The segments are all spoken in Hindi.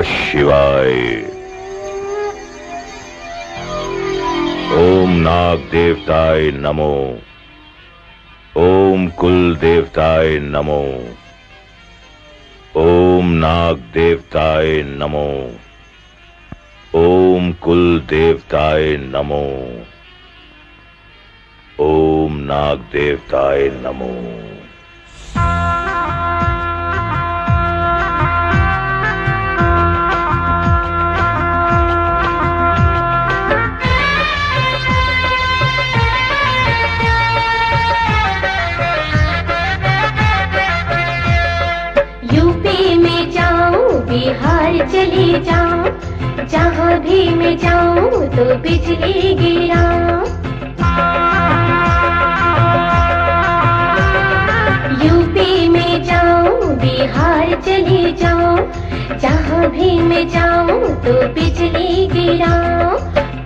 नमः शिवाय। ओम नाग देवताय नमो। ओम कुल देवताय नमो। ओम नाग देवताय नमो। ओम कुल देवताय नमो। ओम नाग देवताय नमो। यूपी में जाऊं, बिहार चली जाऊं, जहाँ भी मैं जाऊं तो बिजली गिराऊं। यूपी में जाऊं, बिहार चली जाऊं, जहाँ भी मैं जाऊं तो बिजली गिराऊं।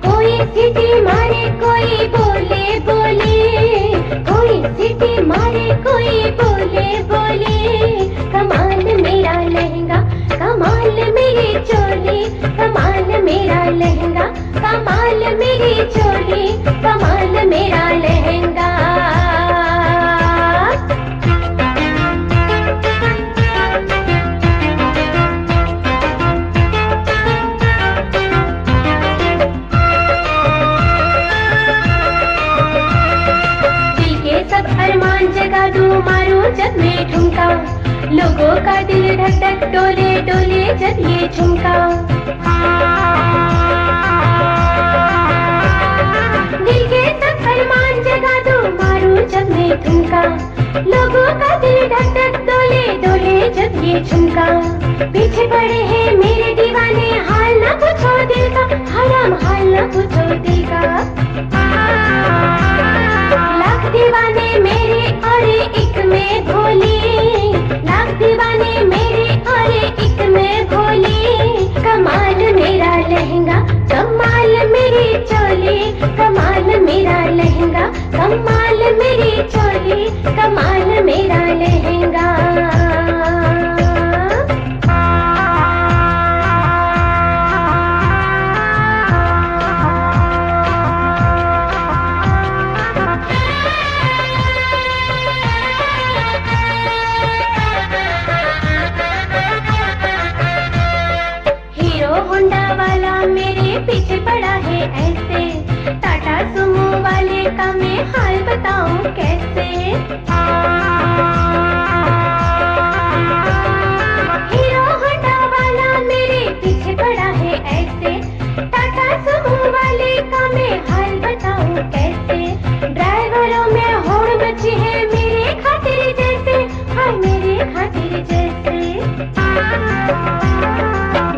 कोई सीटी मारे कोई बोले बोले, कोई सीटी मारे कोई बोले बोले। कमाल मेरा लहंगा, कमाल मेरी चोली, कमाल मेरा लहंगा, कमाल मेरी चोली, कमाल मेरा लहंगा। दिल के सब अरमान जगा दूं, मारूं जब मैं ठुमका, लोगों का दिल धक धक डोले डोले जब ये झुमका। दिल के सब अरमान जगा दूं, मारूं जब मैं ठुमका, लोगों का दिल धक धक डोले डोले जब ये झुमका। पीछे पड़े हैं मेरे दीवाने, हाल ना पूछो दिल का, हराम हाल ना पूछो दिल का। लाख दीवाने मेरे और एक में भोली, लाख दीवाने मेरे और एक में भोली। कमाल मेरा लहंगा, कमाल मेरी चोली, कमाल मेरा लहंगा, कमाल मेरी चोली, कमाल मेरा लहंगा। होंडा वाला मेरे पीछे पड़ा है ऐसे, टाटा सुमो वाले का मैं हाल बताऊं कैसे। हीरो होंडा वाला मेरे पीछे पड़ा है ऐसे, टाटा सुमो वाले का मैं हाल बताऊं कैसे। ड्राइवरों में होड़ मची है मेरे खातिर जैसे, हाय मेरे खातिर जैसे।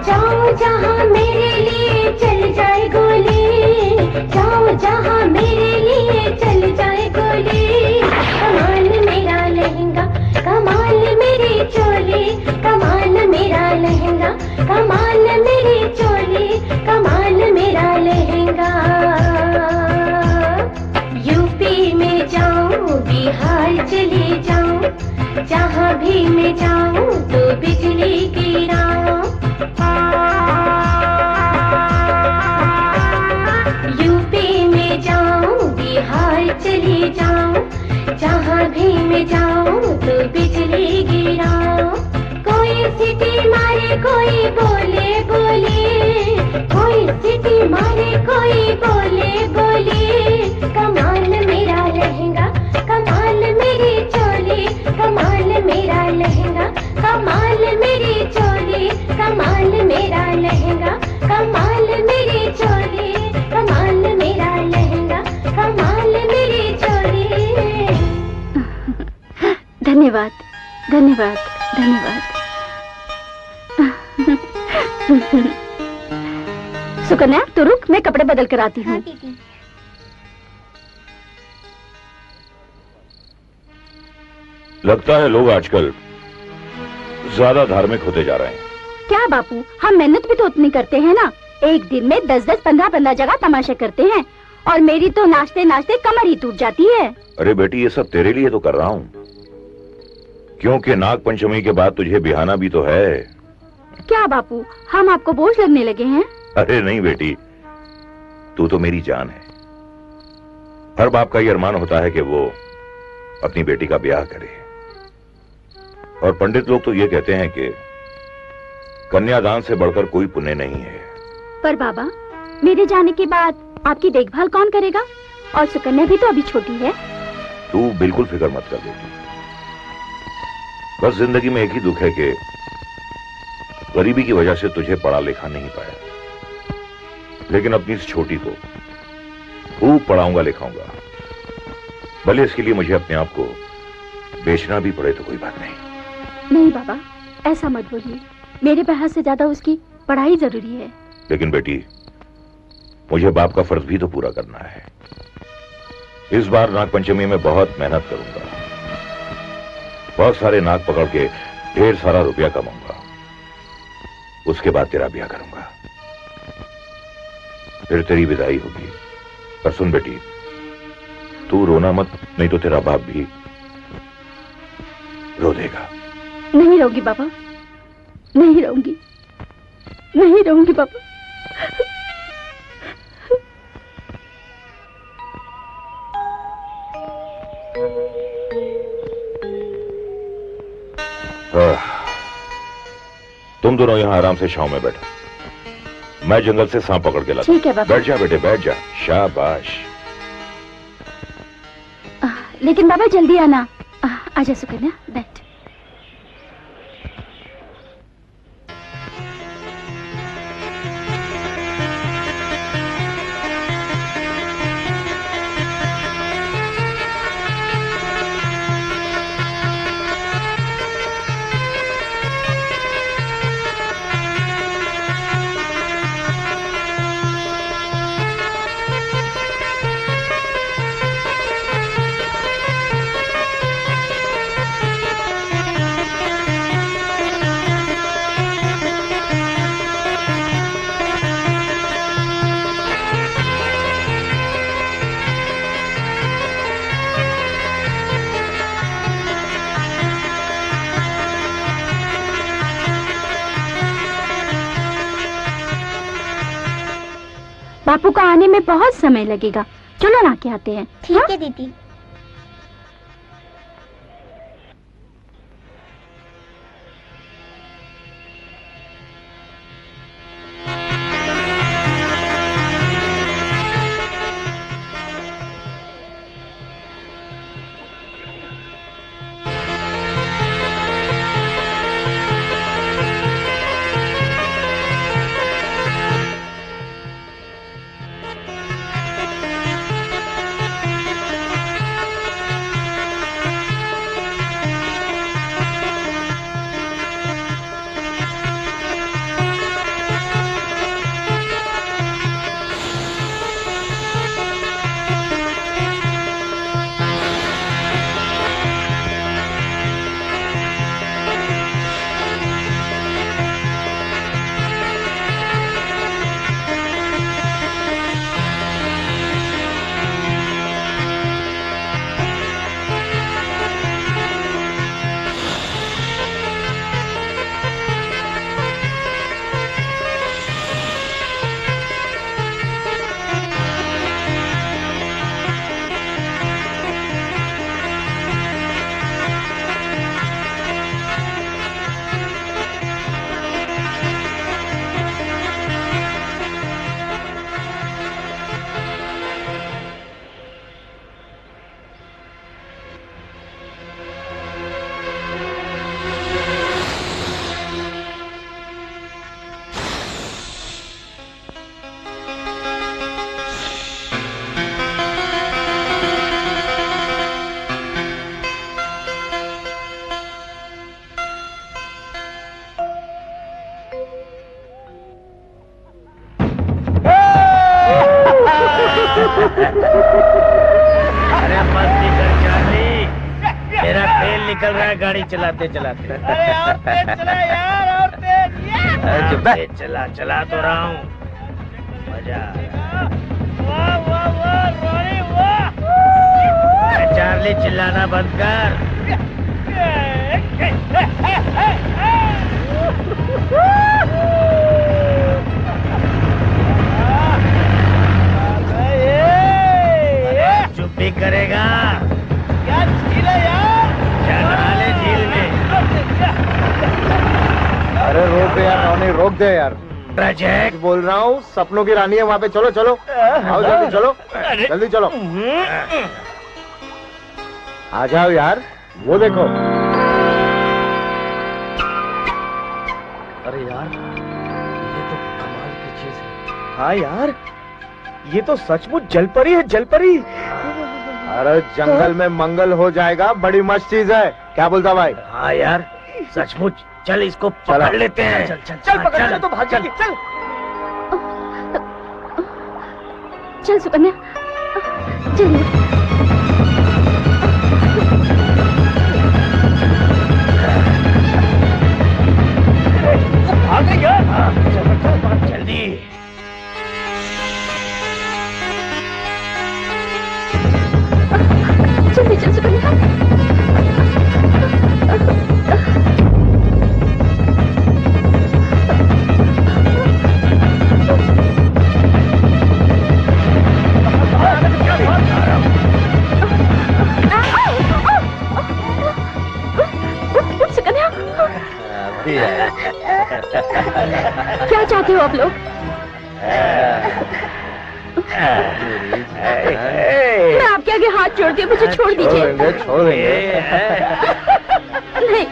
जाऊं जहाँ मेरे लिए चल जाए गोली, जाऊं जहाँ मेरे लिए चल जाए गोली। कमाल मेरा लहंगा, कमाल मेरी चोली, कमाल मेरा लहंगा, कमाल मेरी चोली, कमाल मेरा लहंगा। यूपी में जाऊं, बिहार चली जाऊं, जहाँ भी मैं जाऊं तो बिजली गिराऊं। यूपी में जाऊं, बिहार चली जाऊं, जहाँ भी मैं जाऊं तो बिजली गिराऊं। कोई सीटी मारे कोई बोले बोले, कोई सीटी मारे कोई बोले बोले। कमाल मेरा लहंगा, कमाल मेरी चोली, कमाल मेरा लहंगा, कमाल मेरी चोली, कमाल मेरा लहंगा, कमाल मेरी चोली, कमाल मेरा लहंगा, कमाल मेरी चोली। धन्यवाद धन्यवाद धन्यवाद। सुकन्या तो रुक, मैं कपड़े बदल कर आती हूँ। लगता है लोग आजकल ज्यादा धार्मिक होते जा रहे हैं। क्या बापू, हम मेहनत भी तो उतनी करते हैं ना। एक दिन में 10-10, 15-15 जगह तमाशे करते हैं, और मेरी तो नाचते नाचते कमर ही टूट जाती है। अरे बेटी, ये सब तेरे लिए तो कर रहा हूँ, क्योंकि नाग पंचमी के बाद तुझे बिहाना भी तो है। क्या बापू, हम आपको बोझ लगने लगे हैं? अरे नहीं बेटी, तू तो मेरी जान है। हर बाप का ये अरमान होता है कि वो अपनी बेटी का ब्याह करे। और पंडित लोग तो ये कहते हैं कि कन्यादान से बढ़कर कोई पुण्य नहीं है। पर बाबा, मेरे जाने के बाद आपकी देखभाल कौन करेगा? और सुकन्या भी तो अभी छोटी है। तू बिल्कुल फिक्र मत कर बेटी। बस जिंदगी में एक ही दुख है कि गरीबी की वजह से तुझे पढ़ा लिखा नहीं पाया, लेकिन अपनी इस छोटी को खूब पढ़ाऊंगा लिखाऊंगा। भले इसके लिए मुझे अपने आप को बेचना भी पड़े तो कोई बात नहीं। नहीं बाबा, ऐसा मत बोलिए। मेरे बहस से ज्यादा उसकी पढ़ाई जरूरी है। लेकिन बेटी, मुझे बाप का फर्ज भी तो पूरा करना है। इस बार नागपंचमी में बहुत मेहनत करूंगा, बहुत सारे नाग पकड़ के ढेर सारा रुपया कमाऊंगा। उसके बाद तेरा ब्याह करूंगा, फिर तेरी विदाई होगी। पर सुन बेटी, तू रोना मत, नहीं तो तेरा बाप भी रो देगा। नहीं रोगी बाबा, नहीं रहूंगी, नहीं रहूंगी बाबा। तुम दोनों यहां आराम से छांव में बैठो, मैं जंगल से सांप पकड़ के लाता। ठीक है बाबा। बैठ जा बेटे, बैठ जा। शाबाश। लेकिन बाबा जल्दी आना। आजा सुकन्या, बैठ। बापू का आने में बहुत समय लगेगा। चलो ना के आते हैं। ठीक है दीदी। अरे मस्ती कर चार्ली, मेरा तेल निकल रहा है गाड़ी चलाते चलाते। अरे और तेज चला यार, और तेज। तेज चला तो रहा हूँ, मजा आ रहा है। वाह वाह वाह रोनी वाह। चार्ली चिल्लाना बंद कर। चुप भी करेगा? क्या झील है यार? चल डाले झील में। अरे रोक दे यार रोनी, रोक दे यार। प्रोजेक्ट बोल रहा हूँ, सपनों की रानी है वहाँ पे। चलो चलो, आओ जल्दी चलो, जल्दी चलो। आ जाओ यार, वो देखो। अरे यार, ये तो कमाल की चीज है। हाँ यार, ये तो सचमुच जलपरी है, जलपरी। अरे जंगल में मंगल हो जाएगा, बड़ी मस्त चीज है। क्या बोलता भाई? हाँ यार, सचमुच। चल इसको पकड़ लेते हैं। चल चल चल, पकड़ चल तो भाग चल चल। चल सुकन्या, चलिए। भाग गई यार। जल्दी। जल्दी चल सुकन्या। सुकन्या, क्या चाहते हो आप लोग? मैं आपके आगे हाथ जोड़ती हूँ, मुझे छोड़ दीजिए। छोड़ देंगे। नहीं,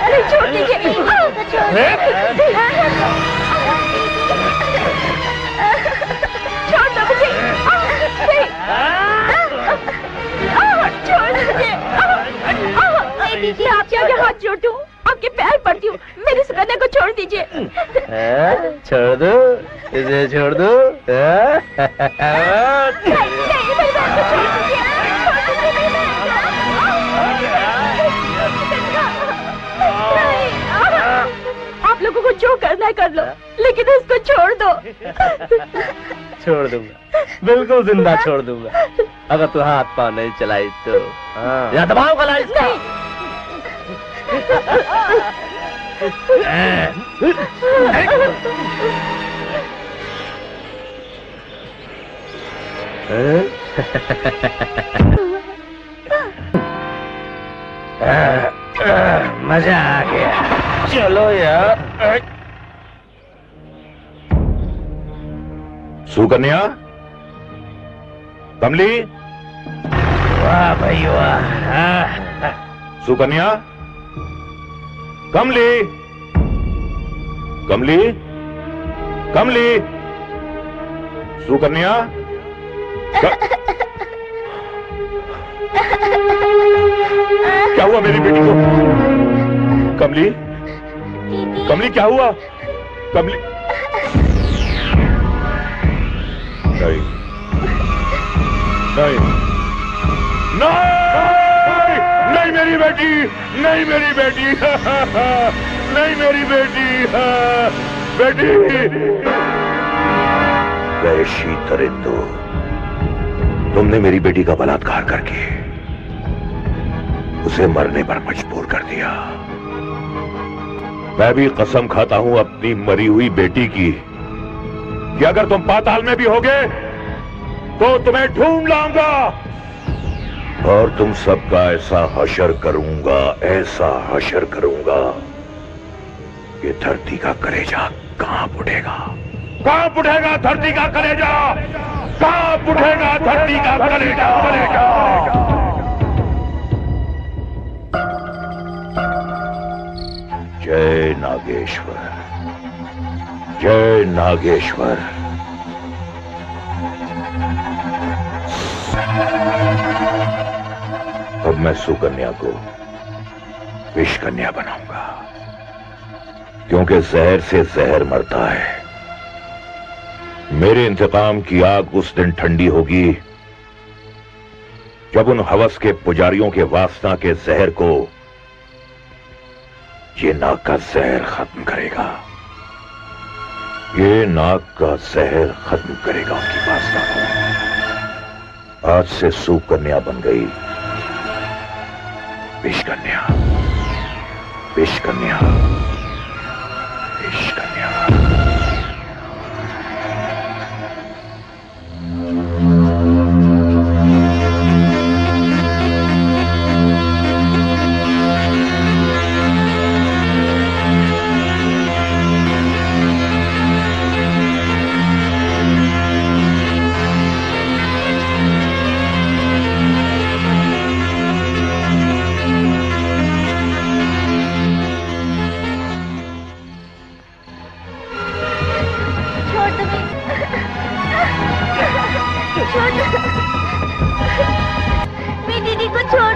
अरे छोड़ दीजिए। छोड़ दो मुझे। नहीं। छोड़ दीजिए। मैं आपके आगे हाथ जोड़ती हूँ, आपके पैर पड़ती हूँ, मेरी सुकन्या को छोड़ दीजिए। छोड़ दो, इसे छोड़ दो। नहीं, मेरी बहन को छोड़ दीजिए। आप लोगों को जो करना है कर लो, लेकिन इसको छोड़ दो। छोड़ दूंगा, बिल्कुल जिंदा छोड़ दूंगा, अगर तू हाथ पाँव नहीं चलाई तो। या दबाओ गला इसका। नहीं। मजा आ गया। चलो यार। सुकन्या, कमली, वाह भाई वाह। सुकन्या, कमली, कमली, कमली, सुकन्या। क्या हुआ मेरी बेटी को? कमली, कमली क्या हुआ? कमली, नहीं, नहीं, नहीं, नहीं मेरी बेटी, नहीं मेरी बेटी, नहीं मेरी बेटी, बेटी। वैशी दरिंदो, तुमने मेरी बेटी का बलात्कार करके उसे मरने पर मजबूर कर दिया। मैं भी कसम खाता हूं अपनी मरी हुई बेटी की कि अगर तुम पाताल में भी होगे तो तुम्हें ढूंढ लाऊंगा और तुम सबका ऐसा हशर करूंगा, ऐसा हशर करूंगा कि धरती का कलेजा कांप उठेगा, कांप उठेगा धरती का कलेजा, कांप उठेगा धरती का कलेजा, कलेजा। जय नागेश्वर, जय नागेश्वर। अब मैं सुकन्या को विष कन्या बनाऊंगा, क्योंकि जहर से जहर मरता है। मेरे इंतकाम की आग उस दिन ठंडी होगी जब उन हवस के पुजारियों के वासना के जहर को ये नाग का जहर खत्म करेगा। ये नाग का जहर खत्म करेगा उनकी वासना को। आज से सुकन्या बन गई विषकन्या, विषकन्या, विषकन्या। मेरी दीदी को छोड़।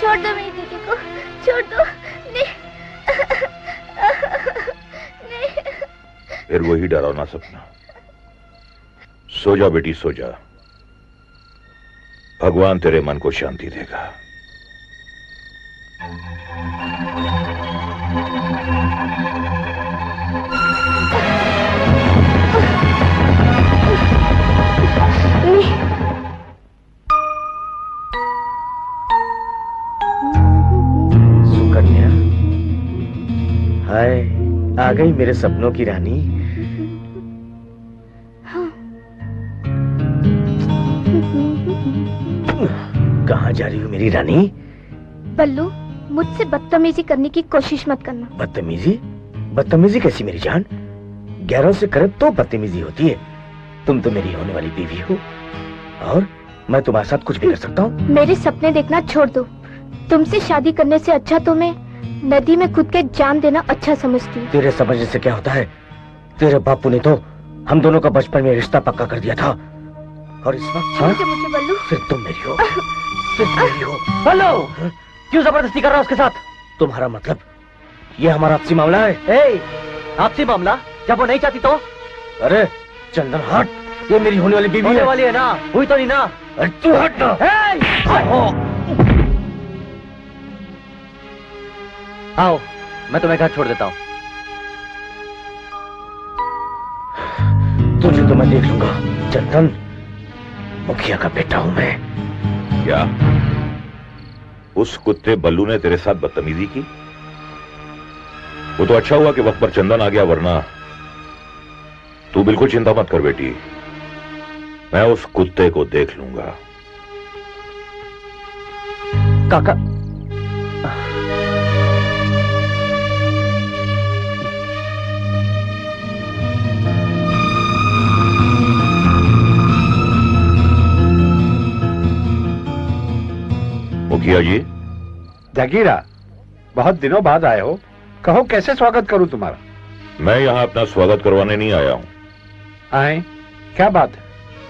छोड़ दो मेरी दीदी को, छोड़ दो। नहीं, नहीं। फिर वही डरावना सपना। सो जा बेटी, सो जा। भगवान तेरे मन को शांति देगा। सुकन्या, हाय, आ गई मेरे सपनों की रानी। कहाँ जा रही हो मेरी रानी? बल्लू, मुझसे बदतमीजी करने की कोशिश मत करना। बदतमीजी? बदतमीजी कैसी मेरी जान? गैरों से करे तो बदतमीजी होती है। तुम तो मेरी होने वाली बीवी हो और मैं तुम्हारे साथ कुछ भी कर सकता हूँ। मेरे सपने देखना छोड़ दो। तुमसे शादी करने से अच्छा तो मैं नदी में खुद के जान देना अच्छा समझती हूँ। तेरे समझने से क्या होता है? तेरे बापू ने तो हम दोनों का बचपन में रिश्ता पक्का कर दिया था और इस वक्त मुझे बल्लू, फिर तुम मेरी हो, फिर मेरी हो। बल्लू, क्यों जबरदस्ती कर रहा है उसके साथ? तुम्हारा मतलब ये हमारा आपसी मामला है? आपसी मामला? जब वो नहीं चाहती तो? अरे चंदन हट, ये मेरी होने वाली बीवी होने है। वाली है ना, हुई तो नहीं ना। अरे तू हट ना। आओ, मैं तुम्हें घर छोड़ देता हूँ। तुझे तो मैं देख लूंगा चंदन, मुखिया का बेटा हूँ मैं। क्या उस कुत्ते बल्लू ने तेरे साथ बदतमीजी की? वो तो अच्छा हुआ कि वक्त पर चंदन आ गया, वरना तू बिल्कुल चिंता मत कर बेटी, मैं उस कुत्ते को देख लूंगा। काका, मुखिया जी। जगीरा, बहुत दिनों बाद आए हो, कहो कैसे स्वागत करूं तुम्हारा? मैं यहाँ अपना स्वागत करवाने नहीं आया हूँ। आए, क्या बात है,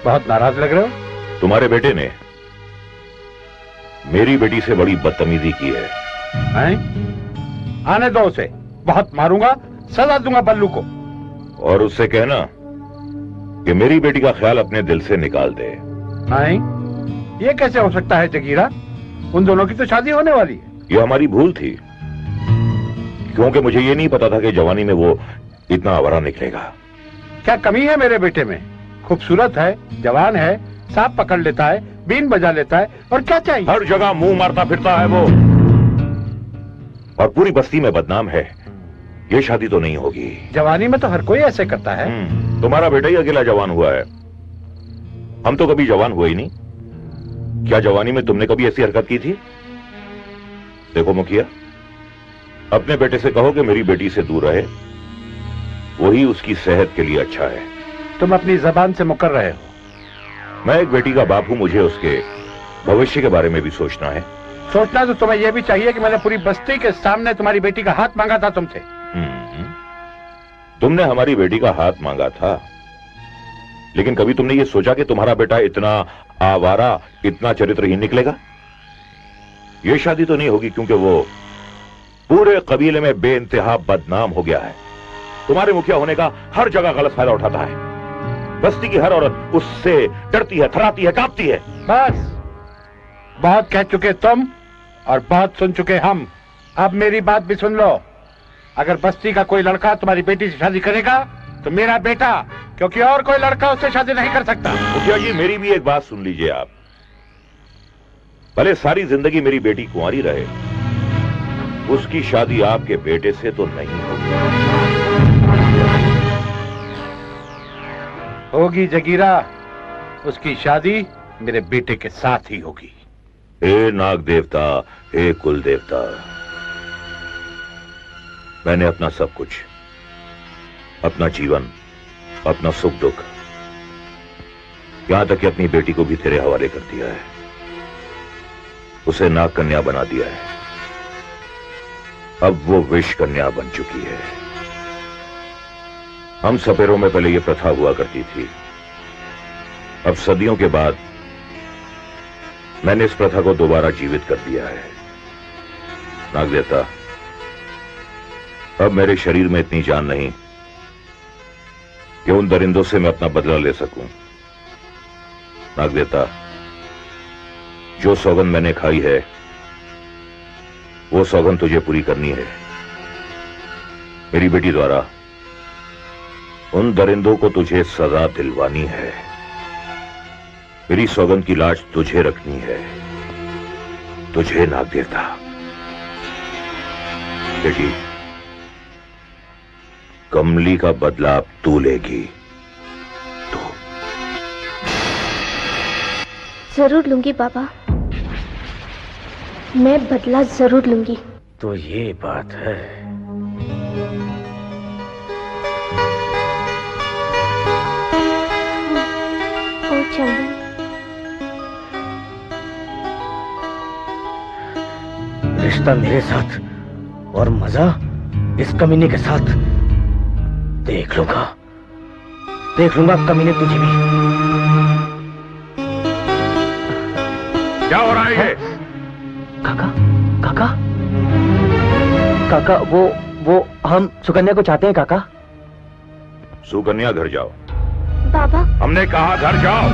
बहुत नाराज लग रहे हो? तुम्हारे बेटे ने मेरी बेटी से बड़ी बदतमीजी की है। आए? आने दो उसे, बहुत मारूंगा, सजा दूंगा बल्लू को। और उससे कहना कि मेरी बेटी का ख्याल अपने दिल से निकाल दे। आए? ये कैसे हो सकता है जगीरा? उन दोनों की तो शादी होने वाली है। ये हमारी भूल थी, क्योंकि मुझे ये नहीं पता था कि जवानी में वो इतना आवारा निकलेगा। क्या कमी है मेरे बेटे में? खूबसूरत है, जवान है, सांप पकड़ लेता है, बीन बजा लेता है, और क्या चाहिए? हर जगह मुंह मारता फिरता है वो, और पूरी बस्ती में बदनाम है। ये शादी तो नहीं होगी। जवानी में तो हर कोई ऐसे करता है। तुम्हारा बेटा ही अकेला जवान हुआ है, हम तो कभी जवान हुए ही नहीं। क्या जवानी में तुमने कभी ऐसी हरकत की थी? देखो मुखिया, अपने बेटे से कहो कि मेरी बेटी से दूर रहे, वही उसकी सेहत के लिए अच्छा है। तुम अपनी जबान से मुकर रहे हो। मैं एक बेटी का बाप हूं, मुझे उसके भविष्य के बारे में भी सोचना है। सोचना तो तुम्हें यह भी चाहिए कि मैंने पूरी बस्ती के सामने तुम्हारी बेटी का हाथ मांगा था तुमसे। तुमने हमारी बेटी का हाथ मांगा था, लेकिन कभी तुमने ये सोचा कि तुम्हारा बेटा इतना आवारा, इतना चरित्रहीन निकलेगा? ये शादी तो नहीं होगी, क्योंकि वो पूरे कबीले में बेइंतहा बदनाम हो गया है। तुम्हारे मुखिया होने का हर जगह गलत फायदा उठाता है। बस्ती की हर औरत उससे डरती है, थराती है, कांपती है। बस बहुत कह चुके तुम और बहुत सुन चुके हम। अब मेरी बात भी सुन लो। अगर बस्ती का कोई लड़का तुम्हारी बेटी से शादी करेगा तो मेरा बेटा, क्योंकि और कोई लड़का उससे शादी नहीं कर सकता। मुखिया जी, मेरी भी एक बात सुन लीजिए आप। भले सारी जिंदगी मेरी बेटी कुंवारी रहे, उसकी शादी आपके बेटे से तो नहीं होगी। होगी जगीरा, उसकी शादी मेरे बेटे के साथ ही होगी। हे नाग देवता, हे कुल देवता, मैंने अपना सब कुछ, अपना जीवन, अपना सुख दुख, यहां तक कि अपनी बेटी को भी तेरे हवाले कर दिया है। उसे नाग कन्या बना दिया है। अब वो विष कन्या बन चुकी है। हम सपेरों में पहले ये प्रथा हुआ करती थी। अब सदियों के बाद मैंने इस प्रथा को दोबारा जीवित कर दिया है। नाग देवता, अब मेरे शरीर में इतनी जान नहीं कि उन दरिंदों से मैं अपना बदला ले सकूं। नाग देवता, जो सौगंध मैंने खाई है वो सौगंध तुझे पूरी करनी है। मेरी बेटी द्वारा उन दरिंदों को तुझे सजा दिलवानी है। मेरी सौगंध की लाज तुझे रखनी है, तुझे नाग देवता। बेटी, कमली का बदला अब तू लेगी। तू। जरूर लूंगी बाबा, मैं बदला जरूर लूंगी। तो ये बात है। ओ चंदन, रिश्ता मेरे साथ और मजा इस कमीने के साथ। देख लूंगा कमीने तुझे भी। क्या हो रहा है ये? काका, काका, काका, वो हम सुकन्या को चाहते हैं काका। सुकन्या, घर जाओ। बाबा, हमने कहा घर जाओ।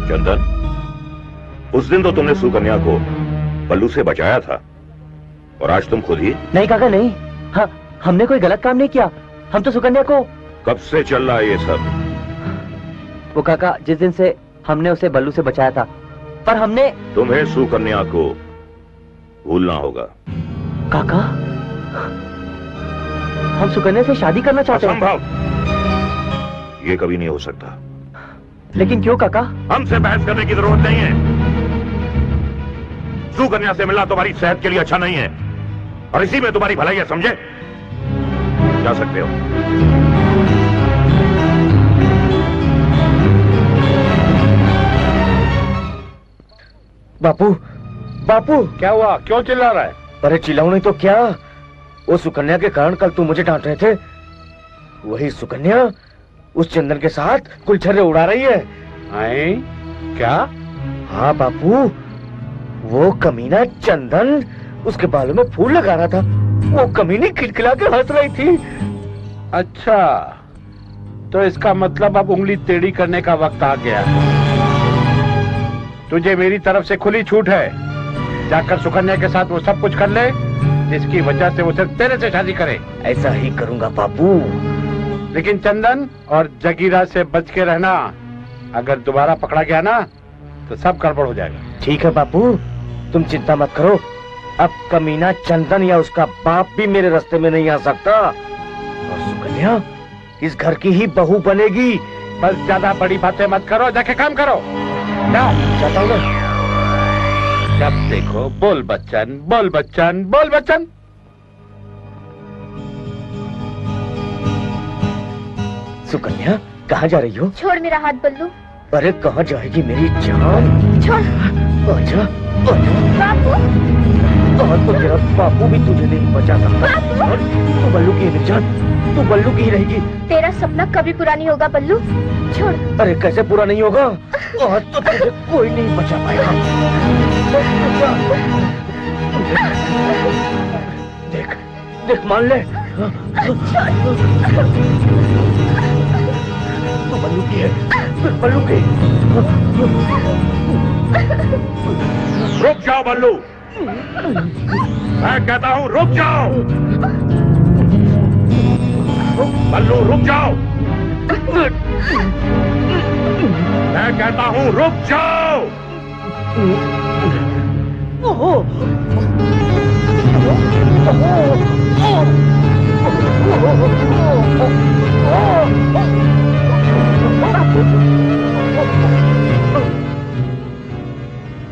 चंदन, उस दिन तो तुमने सुकन्या को बल्लू से बचाया था और आज तुम खुद ही। नहीं काका, नहीं। हाँ, हमने कोई गलत काम नहीं किया। हम तो सुकन्या को। कब से चल रहा है ये सब? वो काका, जिस दिन से हमने उसे बल्लू से बचाया था, पर हमने। तुम्हें सुकन्या को भूलना होगा। काका, हम सुकन्या से शादी करना चाहते हैं। असंभव, ये कभी नहीं हो सकता। लेकिन क्यों काका? हमसे बहस करने की जरूरत नहीं है। सुकन्या से मिलना तुम्हारी सेहत के लिए अच्छा नहीं है और इसी में तुम्हारी भलाई है, समझे? जा सकते हो। बापू, बापू, क्या हुआ? क्यों चिल्ला रहा है? अरे चिल्लाऊं नहीं तो क्या, वो सुकन्या के कारण कल तुम मुझे डांट रहे थे। वही सुकन्या उस चंदन के साथ गुलछर्रे उड़ा रही है। आए? क्या? हाँ बापू, वो कमीना चंदन उसके बालों में फूल लगा रहा था। वो कमीनी खिलखिला के हंस रही थी। अच्छा, तो इसका मतलब अब उंगली टेढ़ी करने का वक्त आ गया। तुझे मेरी तरफ से खुली छूट है। जाकर सुकन्या के साथ वो सब कुछ कर ले जिसकी वजह से वो सिर्फ तेरे से शादी करे। ऐसा ही करूंगा बापू। लेकिन चंदन और जगीरा से बच के रहना। अगर दोबारा पकड़ा गया ना तो सब गड़बड़ हो जाएगा। ठीक है बापू, तुम चिंता मत करो। अब कमीना चंदन या उसका बाप भी मेरे रास्ते में नहीं आ सकता और सुकन्या इस घर की ही बहू बनेगी। बस ज्यादा बड़ी बातें मत करो, जाके काम करो। जाओ। चाहता हूँ ना। जब देखो बोल बच्चन, बोल बच्चन, बोल बच्चन। सुकन्या, कहाँ जा रही हो? छोड़ मेरा हाथ बल्लू। अरे कहाँ जाएगी मेरी जान? छोड़। आजा, आजा। बापू, आज तो तेरा बापू भी तुझे नहीं बचा सकता। तू बल्लू की है जान, तू बल्लू की ही रहेगी। तेरा सपना कभी पूरा नहीं होगा बल्लू। छोड़। अरे कैसे पूरा नहीं होगा? आज तो तुझे कोई नहीं बचा पाएगा। देख, देख मान ले, तो बल्लू की है, बल्लू की। रुक जाओ बल्लू, मैं कहता हूं रुक जाओ। बल्लू रुक जाओ, मैं कहता हूं रुक जाओ।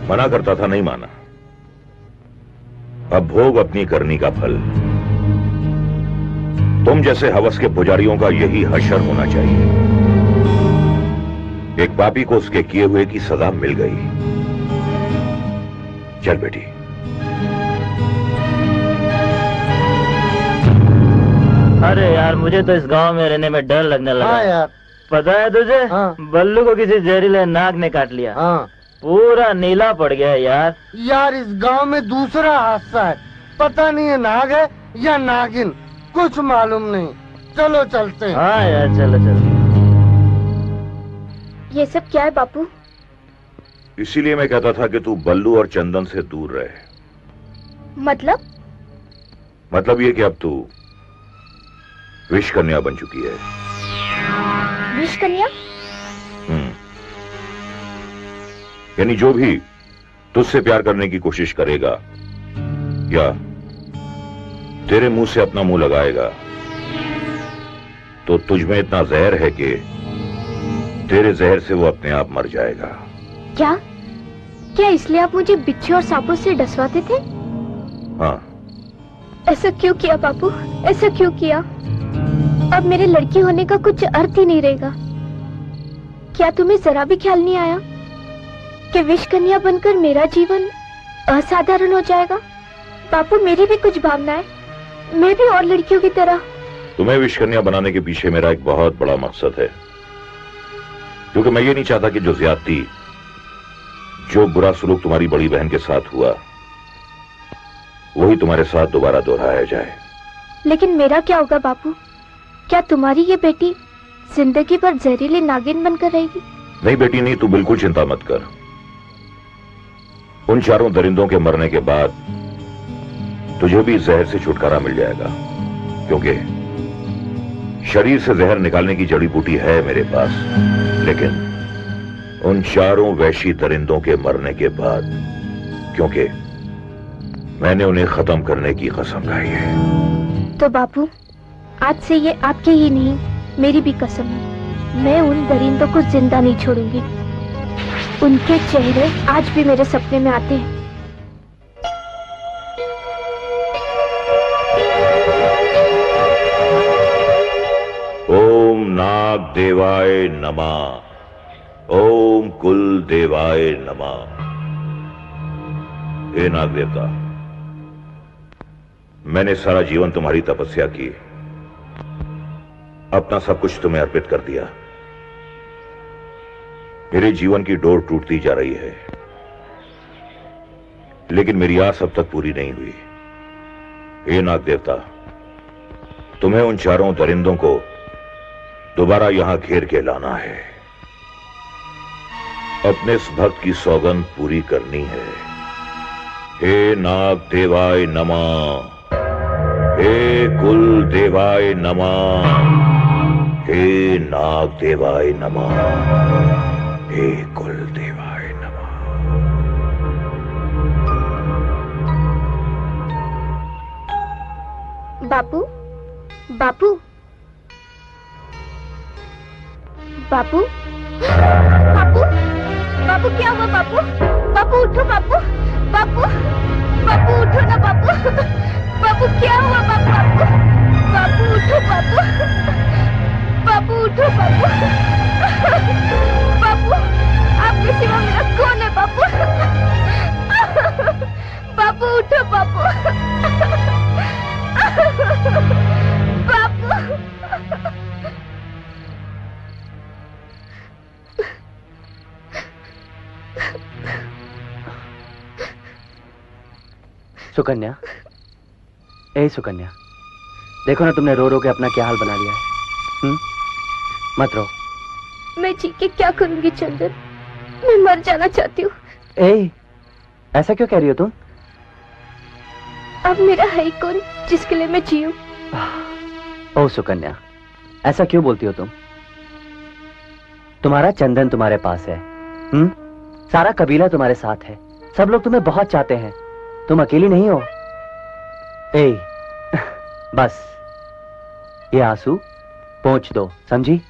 मना करता था, नहीं माना। अब भोग अपनी करनी का फल। तुम जैसे हवस के पुजारियों का यही हशर होना चाहिए। एक पापी को उसके किए हुए की सजा मिल गई। चल बेटी। अरे यार, मुझे तो इस गांव में रहने में डर लगने लगा। हाँ यार। पता है तुझे? हाँ। बल्लू को किसी जहरीले नाग ने काट लिया। हाँ। पूरा नीला पड़ गया यार। यार इस गांव में दूसरा हादसा है, पता नहीं है नाग है या नागिन, कुछ मालूम नहीं। चलो चलते हैं। हाँ यार, चलो चलो। ये सब क्या है बापू? इसीलिए मैं कहता था कि तू बल्लू और चंदन से दूर रहे। मतलब ये कि अब तू विष कन्या बन चुकी है। विष कन्या? यानी जो भी तुझसे प्यार करने की कोशिश करेगा या तेरे मुंह से अपना मुंह लगाएगा, तो तुझ में इतना जहर है कि तेरे जहर से वो अपने आप मर जाएगा। क्या? क्या इसलिए आप मुझे बिच्छू और सांपों से डसवाते थे? हाँ। ऐसा क्यों किया बापू? ऐसा क्यों किया? अब मेरे लड़की होने का कुछ अर्थ ही नहीं रहेगा। क्या तुम्हें जरा भी ख्याल नहीं आया कि विष कन्या बनकर मेरा जीवन असाधारण हो जाएगा? बापू, मेरी भी कुछ भावना है, मैं भी और लड़कियों की तरह। तुम्हें विष कन्या बनाने के पीछे मेरा एक बहुत बड़ा मकसद है, क्योंकि मैं ये नहीं चाहता कि जो ज्यादती, जो बुरा सलूक तुम्हारी बड़ी बहन के साथ हुआ, वही तुम्हारे साथ दोबारा दोहराया जाए। लेकिन मेरा क्या होगा बापू? क्या तुम्हारी ये बेटी जिंदगी भर जहरीली नागिन बनकर रहेगी? नहीं बेटी नहीं, तू बिल्कुल चिंता मत कर। उन चारों दरिंदों के मरने के बाद तुझे भी जहर से छुटकारा मिल जाएगा, क्योंकि शरीर से जहर निकालने की जड़ी बूटी है मेरे पास। लेकिन उन चारों वैशी दरिंदों के मरने के बाद, क्योंकि मैंने उन्हें खत्म करने की कसम खाई है। तो बापू, आज से ये आपके ही नहीं, मेरी भी कसम है, मैं उन दरिंदों को जिंदा नहीं छोड़ूंगी। उनके चेहरे आज भी मेरे सपने में आते हैं। ओम नाग देवाय नमः, ओम कुल देवाय नमः। हे नाग देवता, मैंने सारा जीवन तुम्हारी तपस्या की, अपना सब कुछ तुम्हें अर्पित कर दिया। मेरे जीवन की डोर टूटती जा रही है, लेकिन मेरी आस अब तक पूरी नहीं हुई। हे नाग देवता, तुम्हें उन चारों दरिंदों को दोबारा यहां घेर के लाना है। अपने इस भक्त की सौगंध पूरी करनी है। हे नाग देवाय नमः, हे कुल देवाय नमः, हे नाग देवाय नमः, हे कुल देवाय नमः। बापू, बापू, बापू, बापू, बापू, क्या हुआ बापू? बापू उठो बापू, बापू, बापू उठो ना बापू, बापू क्या हुआ बापू? बापू उठो बापू, बापू उठो बापू, बापू आपके सिवा मेरा कौन है बापू? बापू उठो बापू, बापू। सुकन्या, ए सुकन्या, देखो ना तुमने रो रो के अपना क्या हाल बना लिया है। मत रो। मैं जी के क्या करूंगी चंदन, मैं मर जाना चाहती हूँ। ए, ऐसा क्यों कह रही हो तुम? अब मेरा है ही कौन जिसके लिए मैं जीऊं? ओ सुकन्या, ऐसा क्यों बोलती हो तुम? तुम्हारा चंदन तुम्हारे पास है, सारा कबीला तुम्हारे साथ है, सब लोग तुम्हें बहुत चाहते हैं, तुम अकेली नहीं हो। ए, बस ये आंसू पोंछ दो, समझी?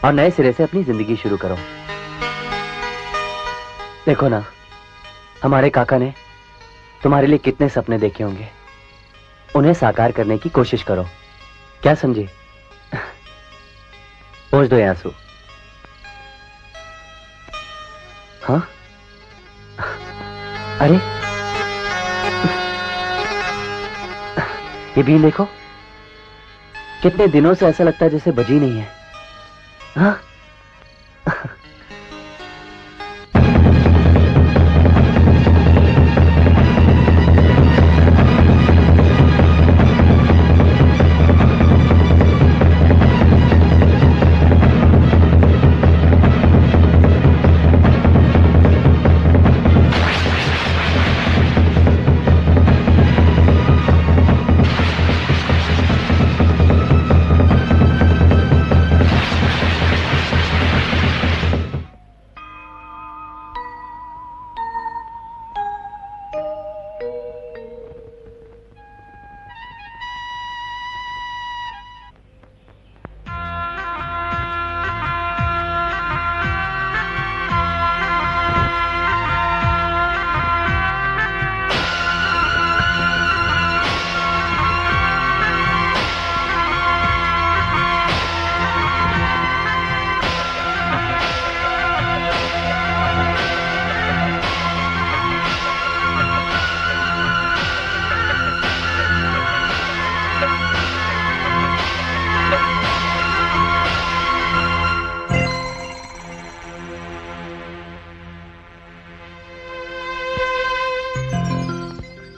और नए सिरे से अपनी जिंदगी शुरू करो। देखो ना, हमारे काका ने तुम्हारे लिए कितने सपने देखे होंगे, उन्हें साकार करने की कोशिश करो। क्या समझे? पोंछ दो ये आंसू। हाँ? अरे ये बीन देखो, कितने दिनों से ऐसा लगता है जैसे बजी नहीं है। हाँ?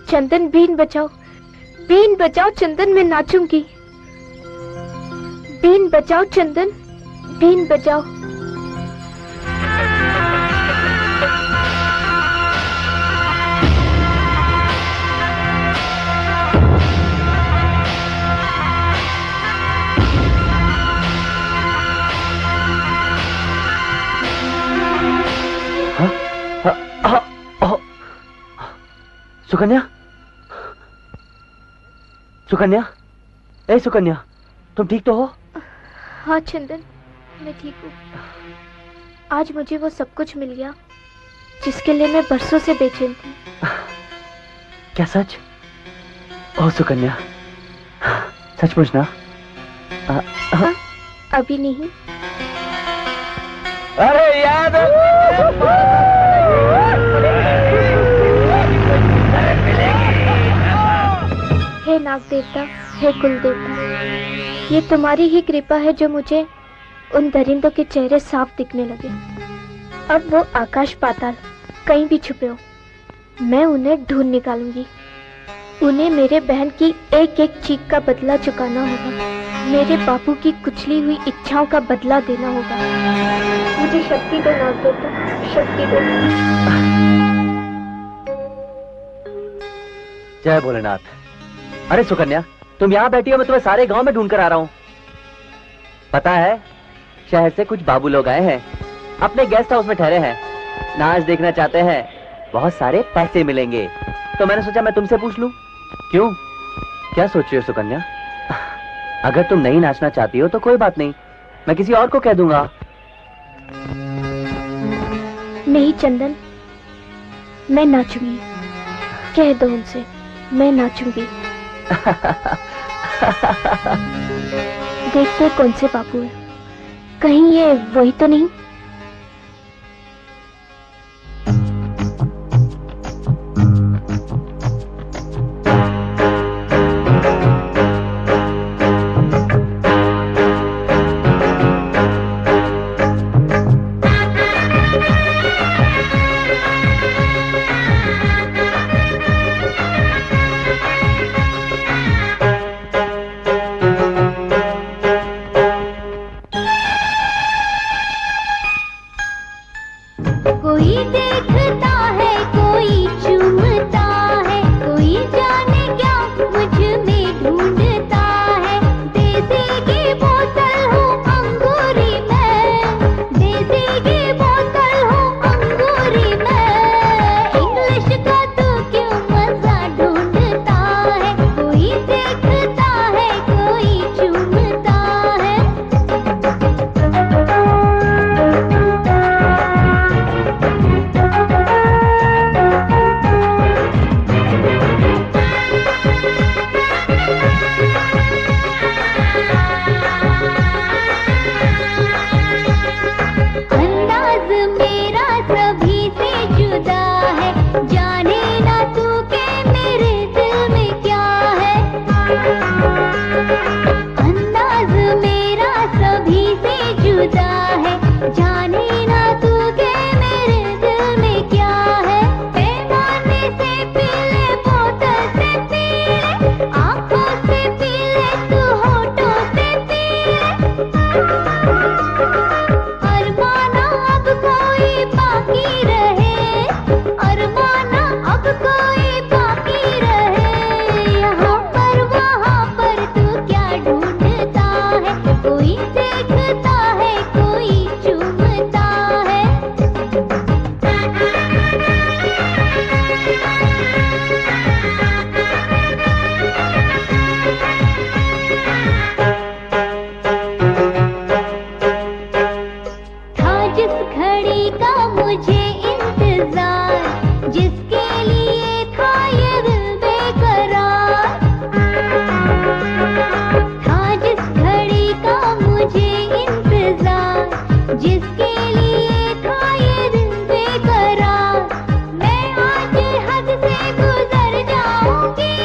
चंदन बीन बजाओ चंदन, मैं नाचूंगी। बीन बजाओ चंदन, बीन बजाओ। सुकन्या, सुकन्या, ए सुकन्या, तुम ठीक तो हो? हाँ चंदन, मैं ठीक हूँ। आज मुझे वो सब कुछ मिल गया जिसके लिए मैं बरसों से बेचैन थी। क्या सच? ओ सुकन्या, सचमुच ना? हाँ, अभी नहीं। अरे याद हे नाग देवता, हे कुल देवता, ये तुम्हारी ही कृपा है जो मुझे उन दरिंदों के चेहरे साफ दिखने लगे। अब वो आकाश पाताल कहीं भी छुपे हो, मैं उन्हें ढूंढ निकालूंगी। उन्हें मेरे बहन की एक एक चीख का बदला चुकाना होगा, मेरे बापू की कुचली हुई इच्छाओं का बदला देना होगा। मुझे शक्ति दो नाग देवता, शक्ति दो। जय भोलेनाथ। अरे सुकन्या, तुम यहाँ बैठी हो, मैं तुम्हें सारे गांव में ढूंढ कर आ रहा हूँ। पता है, शहर से कुछ बाबू लोग आए हैं, अपने गेस्ट हाउस में ठहरे हैं, नाच देखना चाहते हैं, बहुत सारे पैसे मिलेंगे। तो मैंने सोचा मैं तुमसे पूछ लूं। क्यों, क्या सोच रही हो सुकन्या? अगर तुम नहीं नाचना चाहती हो तो कोई बात नहीं, मैं किसी और को कह दूंगा। नहीं चंदन, मैं नाचूंगी। कह दो उनसे, मैं नाचूंगी। देखते कौन से बाबू है, कहीं ये वही तो नहीं? जिसके लिए था ये दिल बेकरार, मैं आज हद से गुजर जाऊंगी,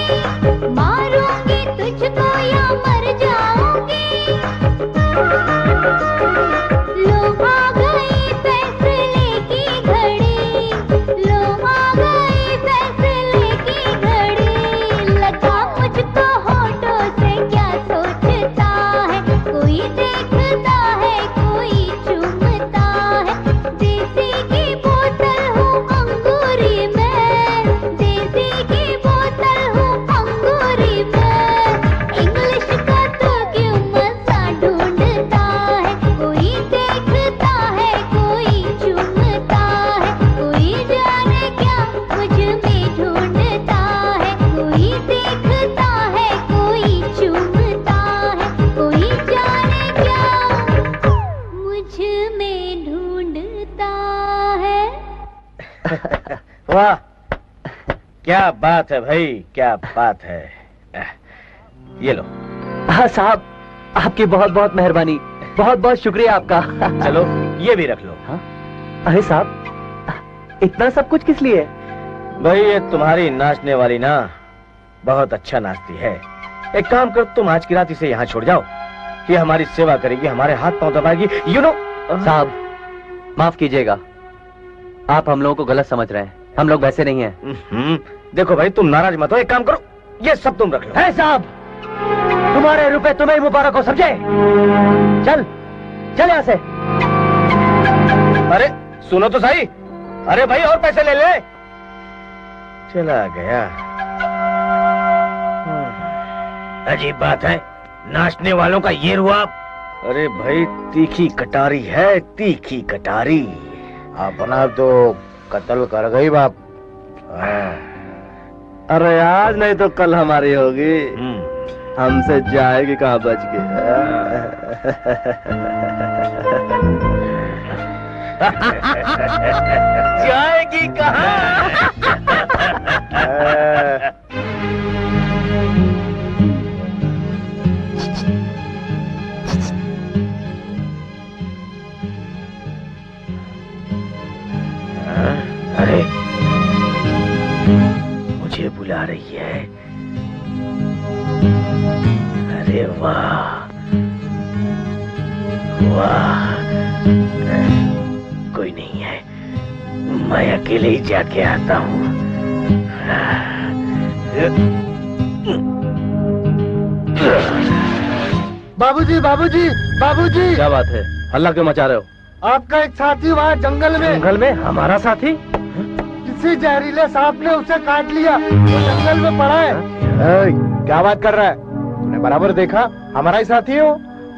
मारूंगी तुझको या मर जाऊंगी। लो आ गई फैसले की घड़ी, लो आ गई फैसले की घड़ी, लगा मुझको होठों से क्या सोचता है, कोई देखता है कोई चूमता है। देसी की बोतल हूँ अंगूरी में, देसी की बोतल हूँ अंगूरी में, इंग्लिश का तो क्यों मजा ढूंढता है, कोई देखता है कोई चूमता है, कोई जाने क्या मुझ में ढूंढता है, कोई देखता है कोई चूमता है, कोई जाने क्या मुझ में ढूंढता है। वाह, क्या बात है भाई, क्या बात है। ये लो। हाँ साहब, आपकी बहुत बहुत मेहरबानी, बहुत बहुत शुक्रिया आपका। चलो ये भी रख लो। हाँ? अरे साहब, इतना सब कुछ किस लिए? भाई ये तुम्हारी नाचने वाली ना बहुत अच्छा नाचती है। एक काम कर, तुम आज की रात इसे यहाँ छोड़ जाओ, ये हमारी सेवा करेगी, हमारे हाथ पांव दबाएगी, यू नो। साहब माफ कीजिएगा, आप हम लोगों को गलत समझ रहे हैं, हम लोग वैसे नहीं हैं। देखो भाई तुम नाराज मत हो, एक काम करो, ये सब तुम रख लो। है साहब, तुम्हारे रुपए तुम्हें मुबारक हो, समझे? चल चल यहाँ से। अरे सुनो तो सही, अरे भाई और पैसे ले ले। चला गया। अजीब बात है, नाचने वालों का ये रुआब। अरे भाई तीखी कटारी है, तीखी कटारी। अपना तो कत्ल कर गई बाप। अरे आज नहीं तो कल हमारी होगी, हमसे जाएगी कहाँ बच के। जाएगी कहाँ? अरे मुझे बुला रही है। अरे वाह वाह, कोई नहीं है, मैं अकेले ही जाके आता हूँ। बाबूजी बाबूजी बाबूजी, क्या बात है, हल्ला क्यों मचा रहे हो? आपका एक साथी वहाँ जंगल में। जंगल में? हमारा साथी? किसी जहरीले सांप ने उसे काट लिया, वो जंगल में पड़ा है। क्या बात कर रहा है? तूने बराबर देखा, हमारा ही साथी हो।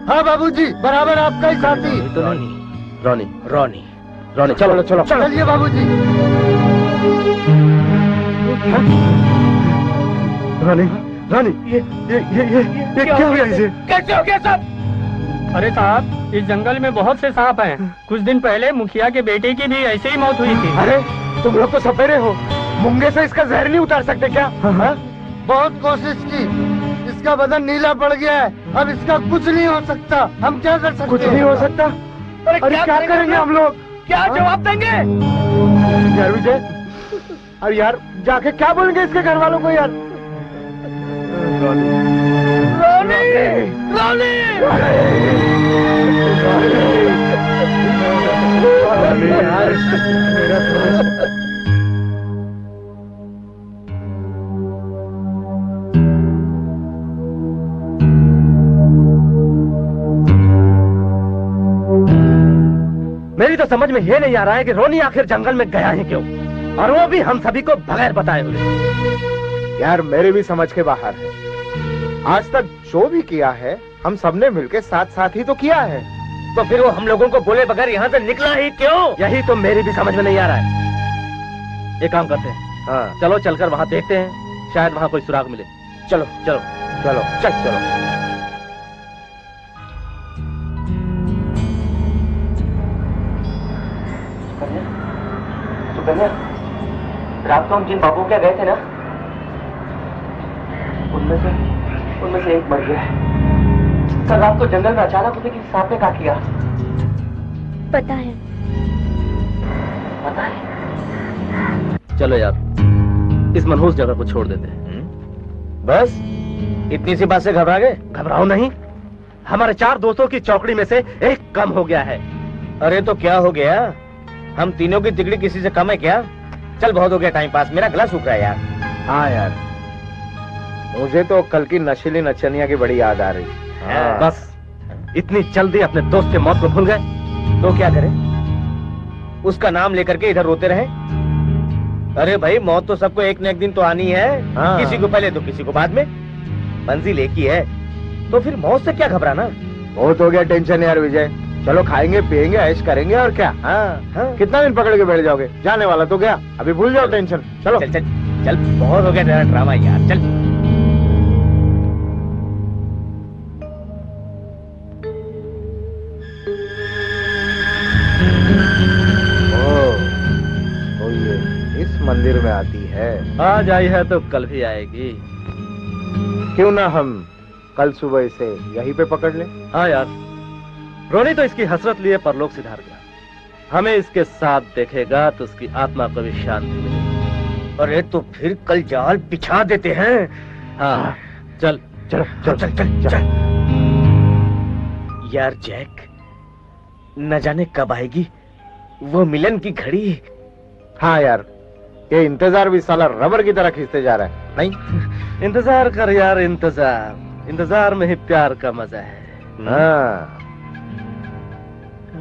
हाँ बाबूजी, बराबर आपका ही साथी। तो रोनी रोनी रोनी, चलो चलो चलिए बाबूजी। रानी रानी, ये क्या हो गया इसे? कैसे हो गया सब? अरे साहब, इस जंगल में बहुत से सांप हैं। कुछ दिन पहले मुखिया के बेटे की भी ऐसे ही मौत हुई थी। अरे तुम लोग तो सपेरे हो, मूंगे से इसका जहर नहीं उतार सकते क्या? हाँ? बहुत कोशिश की, इसका बदन नीला पड़ गया है, अब इसका कुछ नहीं हो सकता। हम क्या कर सकते? कुछ नहीं हो सकता। अरे क्या करेंगे हम लोग? क्या जवाब देंगे? यार विजय, अरे यार जाके क्या बोलेंगे इसके घर वालों को यार? रोनी रोनी मेरी तो समझ में ये नहीं आ रहा है कि रोनी आखिर जंगल में गया है क्यों, और वो भी हम सभी को बगैर बताए हुए। यार मेरे भी समझ के बाहर है। आज तक जो भी किया है हम सबने मिलके साथ साथ ही तो किया है, तो फिर वो हम लोगों को बोले बगैर यहाँ से निकला ही क्यों? यही तो मेरी भी समझ में नहीं आ रहा है। एक काम करते हैं, हाँ चलो चलकर वहाँ देखते हैं, शायद वहाँ कोई सुराग मिले। चलो चलो चलो चल चलो। सुकन्या, रात को हम जिन बाबू क्या गए थे ना, उनमें से एक मर गया है। कल रात को जंगल में अचानक उसे किसी सांप ने काट लिया। पता है। चलो यार, इस मनहूस जगह को छोड़ देते हैं। बस इतनी सी बात से घबरा गए? घबराओ नहीं, हमारे 4 दोस्तों की चौकड़ी में से एक कम हो गया है। अरे तो क्या हो गया? हम तीनों की तिकड़ी किसी से कम है क्या? चल बहुत हो गया टाइम पास, मेरा गला सूख रहा है यार। हाँ यार, मुझे तो कल की नशीली नचनिया की बड़ी याद आ रही। हाँ। बस इतनी जल्दी अपने दोस्त के मौत को भूल गए? तो क्या करें? उसका नाम लेकर के इधर रोते रहे? अरे भाई, मौत तो सबको एक न एक दिन तो आनी है। हाँ। किसी को पहले तो किसी को बाद में। मंजिल एक ही है, तो फिर मौत से क्या घबराना? बहुत हो गया टेंशन यार विजय। चलो खाएंगे पिएंगे ऐश करेंगे और क्या। हाँ। कितना दिन पकड़ के बैठ जाओगे? जाने वाला तो गया, अभी भूल जाओ टेंशन। चलो चल चल चल, बहुत हो गया तेरा ड्रामा यार, चल। तो ये इस मंदिर में आती है। आज आई है तो कल भी आएगी। क्यों ना हम कल सुबह इसे यहीं पे पकड़ ले? हाँ यार, रोनी तो इसकी हसरत लिए परलोक सिधार गया। हमें इसके साथ देखेगा तो उसकी आत्मा को भी शांति मिलेगी। अरे तो फिर कल जाल बिछा देते हैं। हाँ चल चलो चल चल चल चल। यार जैक, न जाने कब आएगी वो मिलन की घड़ी। हाँ यार, ये इंतजार भी साला रबर की तरह खींचते जा रहा है। नहीं, इंतजार कर यार, इंतजार में ही प्यार का मजा है। हाँ,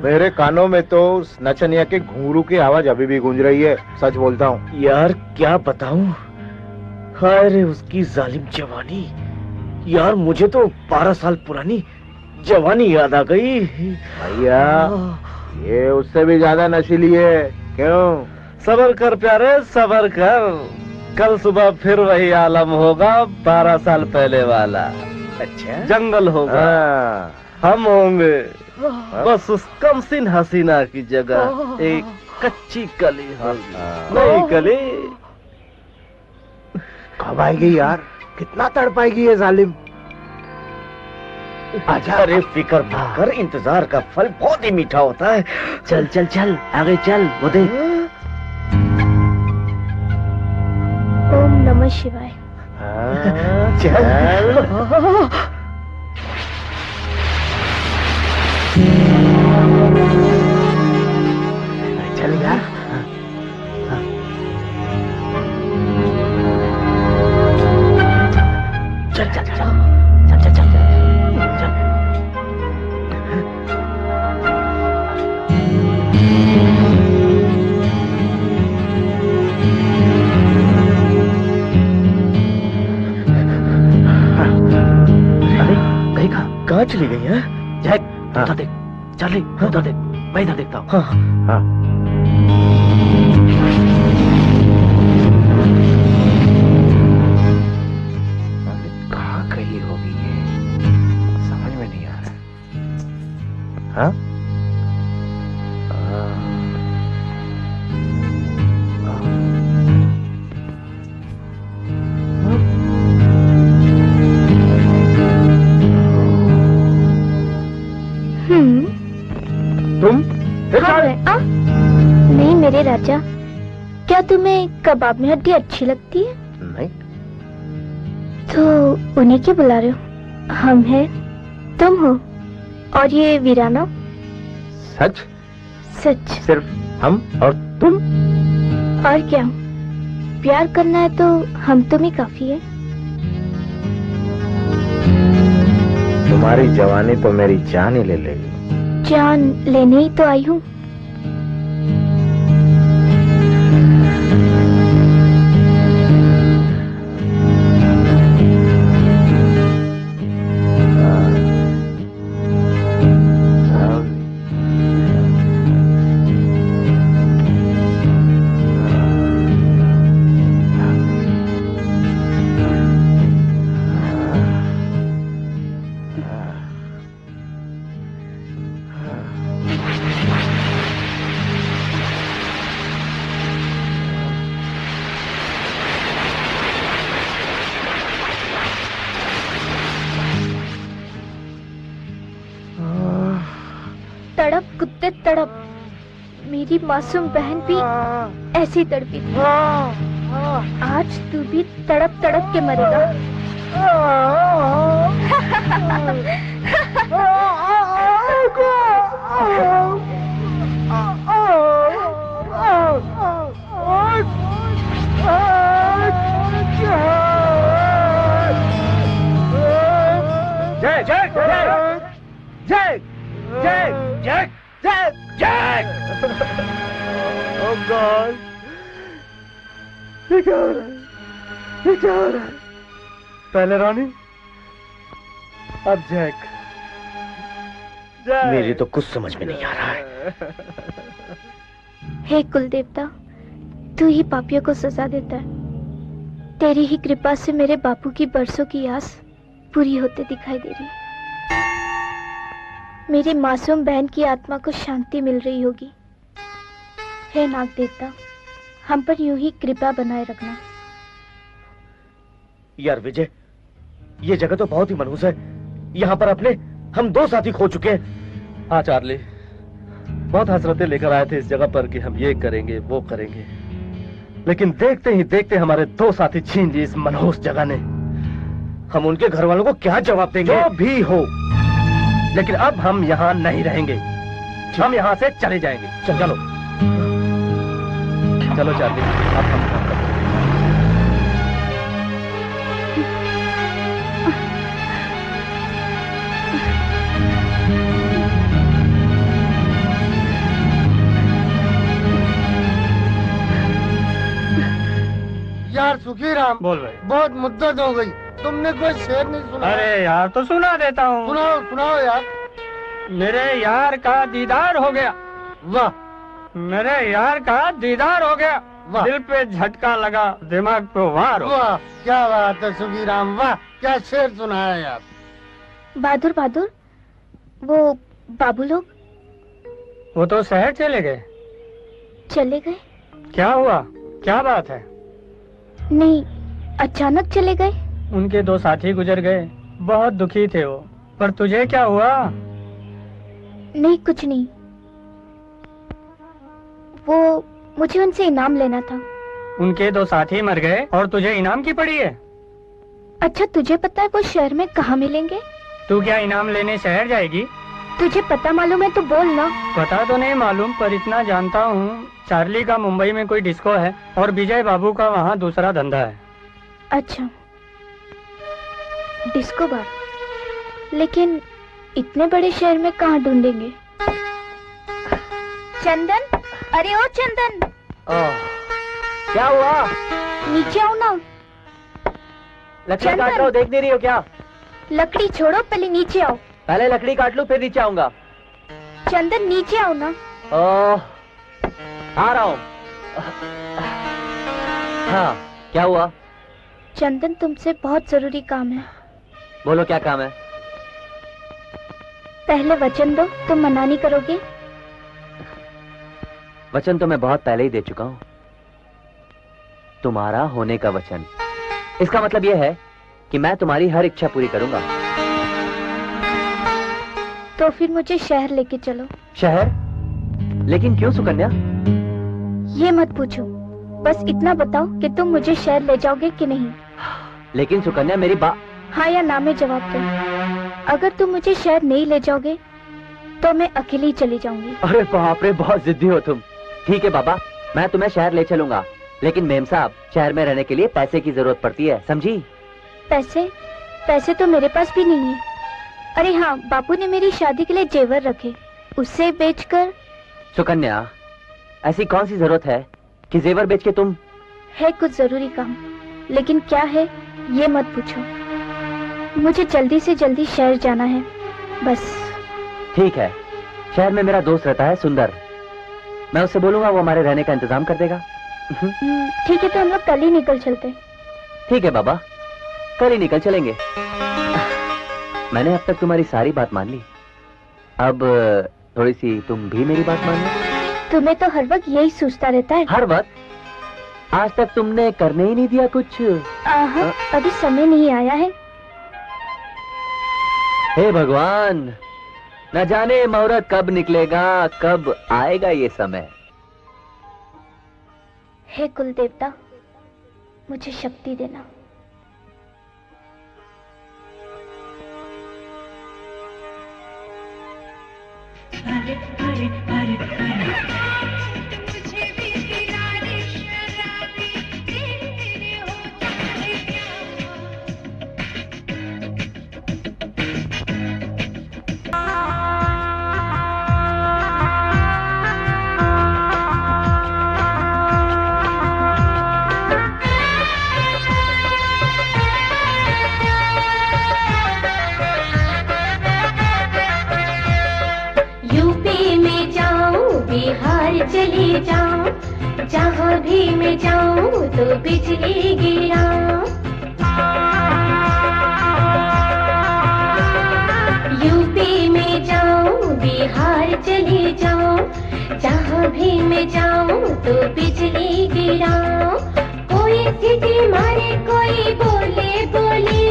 मेरे कानों में तो उस नचनिया के घुंघरू की आवाज अभी भी गूंज रही है, सच बोलता हूँ। यार क्या बताऊं, हाय रे उसकी जालिम जवानी। यार मुझे तो 12 साल पुरानी जवानी याद आ गई। भैया, ये उससे भी ज्यादा नशीली है। क्यों? सबर कर प्यारे, सबर कर। कल सुबह फिर वही आलम होगा 12 साल पहले वाला। अच्छा, जंगल होगा, हम होंगे। बस उस कमसिन हसीना की जगह एक कच्ची कली होगी। नई कली कब आएगी यार? कितना तड़पाएगी ये जालिम? आजा। अरे फिक्र मत कर, इंतजार का फल बहुत ही मीठा होता है। चल चल चल, आगे चल, वो देख। ओम नमः शिवाय। चल। चल यार। चल चल चल चल चल चल चल। कहीं कहाँ चली गई है? जैक, उधर देख। चार्ली, उधर देख। मैं इधर देखता हूँ। हाँ। कहाँ गई होगी ये? समझ में नहीं आ रहा। हाँ? तुम? हाँ, नहीं मेरे राजा, क्या तुम्हें कबाब में हड्डी अच्छी लगती है? नहीं। तो उन्हें क्यों बुला रहे हो? हम हैं, तुम हो, और ये वीराना। सच? सच। सिर्फ हम और तुम? और क्या, प्यार करना है तो हम तुम ही काफी है। तुम्हारी जवानी तो मेरी जान ही ले लेगी। जान लेने ही तो आई हूँ। तड़पते तड़प मेरी मासूम बहन भी ऐसी तड़पी थी। आज तू भी तड़प तड़प के मरेगा। जय जय जय जय जय जय जय जय। ओह गॉड, ये क्या हो रहा है? ये क्या हो रहा है? पहले रानी, अब जैक। मेरी तो कुछ समझ में नहीं आ रहा है। हे कुल देवता, तू ही पापियों को सजा देता है। तेरी ही कृपा से मेरे बापू की बरसों की आस पूरी होते दिखाई दे रही है। मेरी मासूम बहन की आत्मा को शांति मिल रही होगी। हे नाग देवता, हम पर यूं ही कृपा बनाए रखना। यार विजय, ये जगह तो बहुत ही मनहूस है। यहाँ पर अपने हम 2 साथी खो चुके हैं। हाँ चार्ली, बहुत हसरतें लेकर आए थे इस जगह पर कि हम ये करेंगे वो करेंगे, लेकिन देखते ही देखते हमारे 2 साथी छीन लिए इस मनहूस जगह ने। हम उनके घर वालों को क्या जवाब देंगे? जो भी हो, लेकिन अब हम यहाँ नहीं रहेंगे। हम यहाँ से चले जाएंगे। चलो चलो चार्ली, अब हम काम करते हैं। यार सुखीराम, बोल भाई। बहुत मुद्दत हो गई, तुमने कोई शेर नहीं सुना? अरे यार तो सुना देता हूँ। सुनाओ सुनाओ यार। मेरे यार का दीदार हो गया। वाह, मेरे यार का दीदार हो गया। वाह। दिल पे झटका लगा, दिमाग पे वार हो गया। वाह, क्या बात है सुखीराम, वाह क्या शेर सुनाया यार। बहादुर बहादुर, वो बाबू लोग वो तो शहर चले गए। चले गए? क्या हुआ, क्या बात है? नहीं, अचानक चले गए। उनके 2 साथी गुजर गए, बहुत दुखी थे वो। पर तुझे क्या हुआ? नहीं, कुछ नहीं। वो मुझे उनसे इनाम लेना था। उनके 2 साथी मर गए और तुझे इनाम की पड़ी है? अच्छा, तुझे पता है वो शहर में कहाँ मिलेंगे? तू क्या इनाम लेने शहर जाएगी? तुझे पता मालूम है तो बोल ना। पता तो नहीं मालूम, पर इतना जानता हूँ चार्ली का मुंबई में कोई डिस्को है और विजय बाबू का वहाँ दूसरा धंधा है। अच्छा, डिस्को बार। लेकिन इतने बड़े शहर में कहाँ ढूंढेंगे? चंदन, अरे ओ चंदन। क्या हुआ? नीचे आओ ना। लकड़ी काट रहा हूँ, देख नहीं रही हो क्या? लकड़ी छोड़ो, पहले नीचे आओ। पहले लकड़ी काट लूं फिर नीचे आऊंगा। चंदन नीचे आओ ना। आ रहा हूँ। हाँ, क्या हुआ? चंदन, तुमसे बहुत जरूरी काम है। बोलो, क्या काम है? पहले वचन दो, तुम मना नहीं करोगे? वचन तो मैं बहुत पहले ही दे चुका हूँ। तुम्हारा होने का वचन। इसका मतलब यह है कि मैं तुम्हारी हर इच्छा पूरी करूंगा। तो फिर मुझे शहर लेके चलो। शहर? लेकिन क्यों सुकन्या? ये मत पूछो, बस इतना बताओ कि तुम मुझे शहर ले जाओगे कि नहीं। लेकिन सुकन्या, मेरी बात। हाँ या ना में जवाब दो। अगर तुम मुझे शहर नहीं ले जाओगे तो मैं अकेली चली जाऊंगी। अरे बाप रे, बहुत जिद्दी हो तुम। ठीक है बाबा, मैं तुम्हें शहर ले चलूंगा, लेकिन मेम साहब, शहर में रहने के लिए पैसे की जरूरत पड़ती है, समझी? पैसे? पैसे तो मेरे पास भी नहीं है। अरे हाँ, बापू ने मेरी शादी के लिए जेवर रखे, उससे बेचकर। सुकन्या, ऐसी कौन सी जरूरत है कि जेवर बेच के तुम? है कुछ जरूरी काम, लेकिन क्या है ये मत पूछो। मुझे जल्दी से जल्दी शहर जाना है, बस। ठीक है, शहर में मेरा दोस्त रहता है सुंदर, मैं उससे बोलूंगा, वो हमारे रहने का इंतजाम कर देगा। ठीक है, तो हम लोग कल ही निकल चलते। ठीक है बाबा, कल ही निकल चलेंगे। मैंने अब तक तुम्हारी सारी बात मान ली, अब थोड़ी सी तुम भी मेरी बात मान लो। तुम्हें तो हर वक्त यही सोचता रहता है। हर वक्त? आज तक तुमने करने ही नहीं दिया कुछ। अभी समय नहीं आया है। हे भगवान, न जाने मुहूर्त कब निकलेगा, कब आएगा ये समय। हे कुल देवता, मुझे शक्ति देना। चली जाऊं, जहाँ भी मैं जाऊं तो बिजली गिराऊं। यूपी में जाऊं, बिहार चली जाऊं, जहाँ भी मैं जाऊं तो बिजली गिराऊं। कोई सीटी मारे कोई बोले बोले,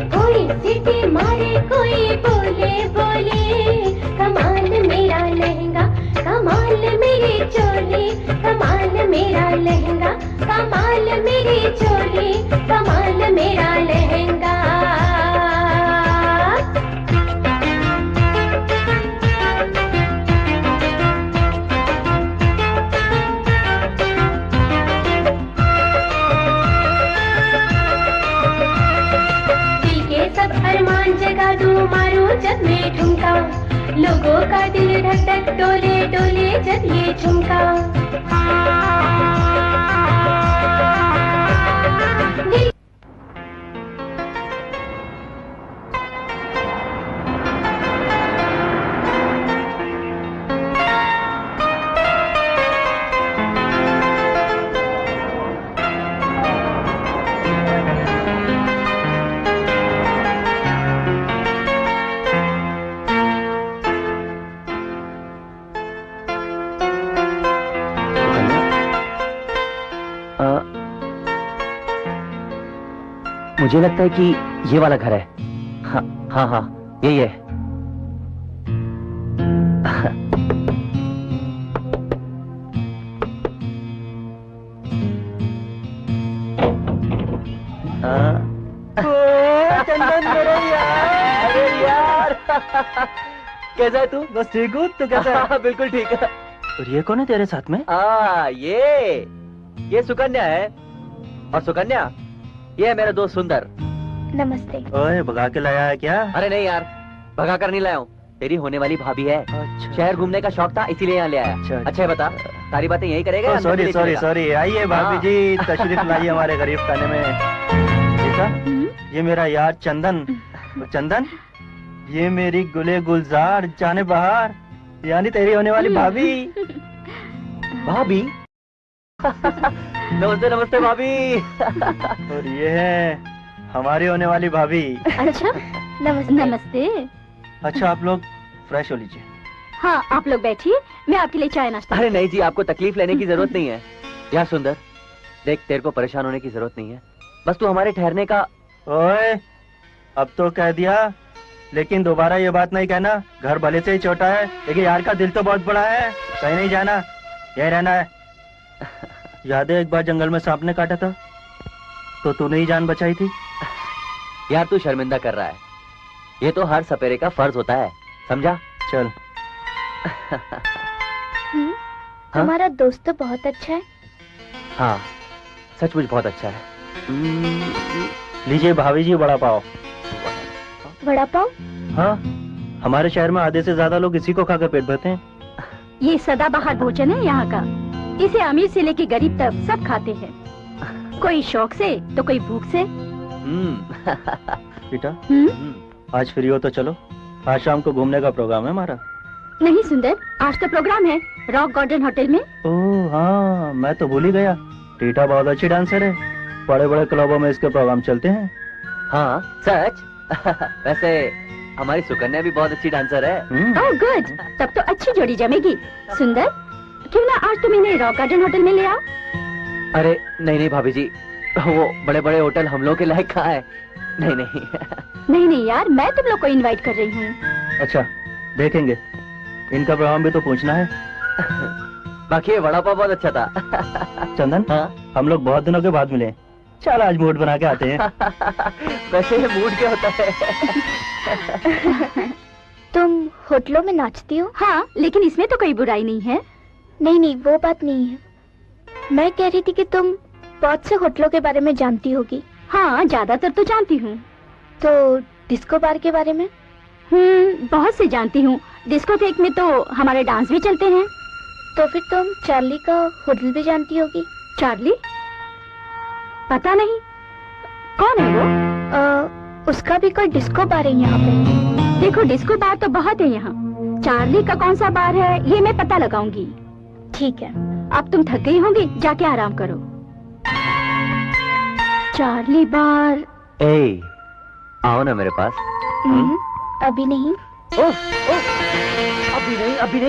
कोई सीटी मारे कोई बोले बोले। कमाल मेरा लहंगा, कमाल मेरी चोली, कमाल मेरा लहंगा, कमाल मेरी चोली, कमाल मेरा लहंगा। दिल के सब अरमान जगा दूं, मारूं जब मैं ठुमका, लोगों का दिल धक धक डोले डोले जब ये झुमका। मुझे लगता है कि ये वाला घर है। हाँ हाँ हाँ, यही है। चंदन मेरे यार, अरे यार कैसा है तू? बस ठीक हूँ, तू कैसा है? बिल्कुल ठीक है। और ये कौन है तेरे साथ में? ये सुकन्या है। और सुकन्या, ये है मेरा दोस्त सुंदर। नमस्ते। ओए, भगा के लाया है क्या? अरे नहीं यार, भगा कर नहीं लाया हूँ, तेरी होने वाली भाभी है। अच्छा। शहर घूमने का शौक था, इसीलिए यहाँ ले आया। अच्छा है, बता सारी बातें यही करेगा? सॉरी सॉरी सॉरी, आइए भाभी जी, तशरीफ लाइए हमारे गरीब खाने में। देखा, ये मेरा यार चंदन। चंदन, ये मेरी गुले गुलजार जाने बहार, यानी तेरी होने वाली भाभी। भाभी? नमस्ते नमस्ते भाभी। और ये है हमारी होने वाली भाभी। अच्छा, नमस्ते। नमस्ते। अच्छा, आप लोग फ्रेश हो लीजिए। हाँ, आप लोग बैठिए, मैं आपके लिए चाय नाश्ता। अरे नहीं जी, आपको तकलीफ लेने की जरूरत नहीं है। यार सुंदर, देख तेरे को परेशान होने की जरूरत नहीं है, बस तू हमारे ठहरने का। ओए, अब तो कह दिया, लेकिन दोबारा ये बात नहीं कहना। घर भले से ही छोटा है, लेकिन यार का दिल तो बहुत बड़ा है। कहीं नहीं जाना, यही रहना है। याद है एक बार जंगल में सांप ने काटा था, तो तूने ही जान बचाई थी। यार तू शर्मिंदा कर रहा है, ये तो हर सपेरे का फर्ज होता है, समझा? चल। तुम्हारा दोस्त तो बहुत अच्छा है। हाँ, सचमुच बहुत अच्छा है। लीजिए भाभी जी, बड़ा पाव। बड़ा पाव? हाँ, हमारे शहर में आधे से ज्यादा लोग इसी को खाकर पेट भरते हैं। ये सदाबहार भोजन है यहाँ का, इसे अमीर से लेके गरीब तक सब खाते हैं, कोई शौक से तो कोई भूख से। बेटा, आज फ्री हो तो चलो, आज शाम को घूमने का प्रोग्राम है हमारा। नहीं सुंदर, आज तो प्रोग्राम है रॉक गार्डन होटल में। ओह हाँ, मैं तो भूल ही गया। टीटा बहुत अच्छी डांसर है, बड़े बड़े क्लबों में इसके प्रोग्राम चलते हैं। हाँ सच। वैसे हमारी सुकन्या भी बहुत अच्छी डांसर है। ओह गुड, तब तो अच्छी जोड़ी जमेगी। सुंदर, क्यों ना आज तुम इन्हें रॉक गार्डन होटल में ले आओ। अरे नहीं नहीं भाभी जी, वो बड़े बड़े होटल हम लोग के लायक कहाँ है। नहीं नहीं। नहीं नहीं यार, मैं तुम लोग को इनवाइट कर रही हूँ। अच्छा, देखेंगे, इनका प्रोग्राम भी तो पूछना है। बाकी ये वड़ा पाव बहुत अच्छा था। चंदन, हाँ? हम लोग बहुत दिनों के बाद मिले, चल आज मूड बना के आते हैं। वैसे ये मूड क्या होता है? तुम होटलों में नाचती हो? हाँ, लेकिन इसमें तो कोई बुराई नहीं है। नहीं नहीं, वो बात नहीं है। मैं कह रही थी कि तुम बहुत से होटलों के बारे में जानती होगी। हाँ, ज्यादातर तो जानती हूँ। तो डिस्को बार के बारे में? बहुत से जानती हूँ। डिस्कोथेक में तो हमारे डांस भी चलते हैं। तो फिर तुम चार्ली का होटल भी जानती होगी। चार्ली? पता नहीं, कौन है वो? उसका भी कोई डिस्को बार है यहाँ पे। देखो, डिस्को बार तो बहुत है यहाँ। चार्ली का कौन सा बार है ये मैं पता लगाऊंगी। ठीक है। अब तुम थक गई होंगी, जाके आराम करो। चार्ली बार। ए, आओ ना मेरे पास। अभी नहीं।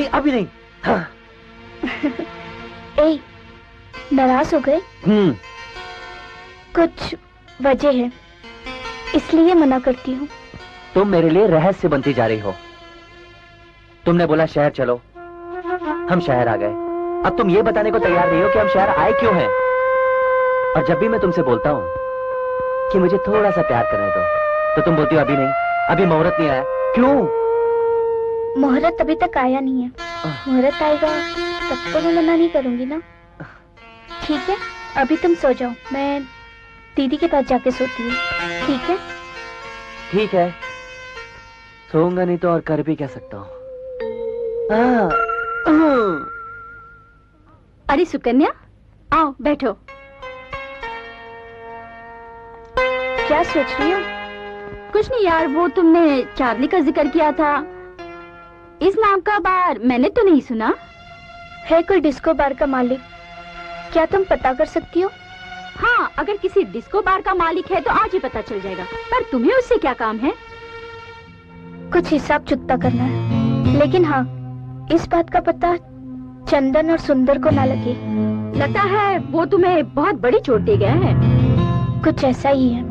अभी नहीं। हाँ। ए, नाराज हो गए? कुछ वजह है, इसलिए मना करती हूँ। तुम मेरे लिए रहस्य बनती जा रही हो। तुमने बोला शहर चलो, हम शहर आ गए। अब तुम ये बताने को तैयार नहीं हो कि हम शहर आए क्यों हैं। और जब भी मैं तुमसे बोलता हूँ कि मुझे थोड़ा सा प्यार करने दो, तो तुम बोलती हो अभी नहीं, अभी मुहूर्त नहीं आया। क्यों? मुहूर्त अभी तक आया नहीं है। मुहूर्त आएगा तब तो मैं मना नहीं करूंगी ना। ठीक है, अभी तुम सो जाओ, मैं दीदी के पास जाके सोती हूँ। ठीक है? ठीक है, सोऊंगा नहीं तो और कर भी क्या सकता हूँ। अरे सुकन्या, आओ बैठो। क्या सोच रही हो? कुछ नहीं यार, वो तुमने चार्ली का जिक्र किया था, इस नाम का बार मैंने तो नहीं सुना। है कोई डिस्को बार का मालिक? क्या तुम पता कर सकती हो? हाँ, अगर किसी डिस्को बार का मालिक है तो आज ही पता चल जाएगा। पर तुम्हें उससे क्या काम है? कुछ हिसाब चुकता करना है। लेकिन हाँ, इस बात का पता चंदन और सुंदर को ना लगे। लगता है वो तुम्हें बहुत बड़ी चोट दे गया है। कुछ ऐसा ही है।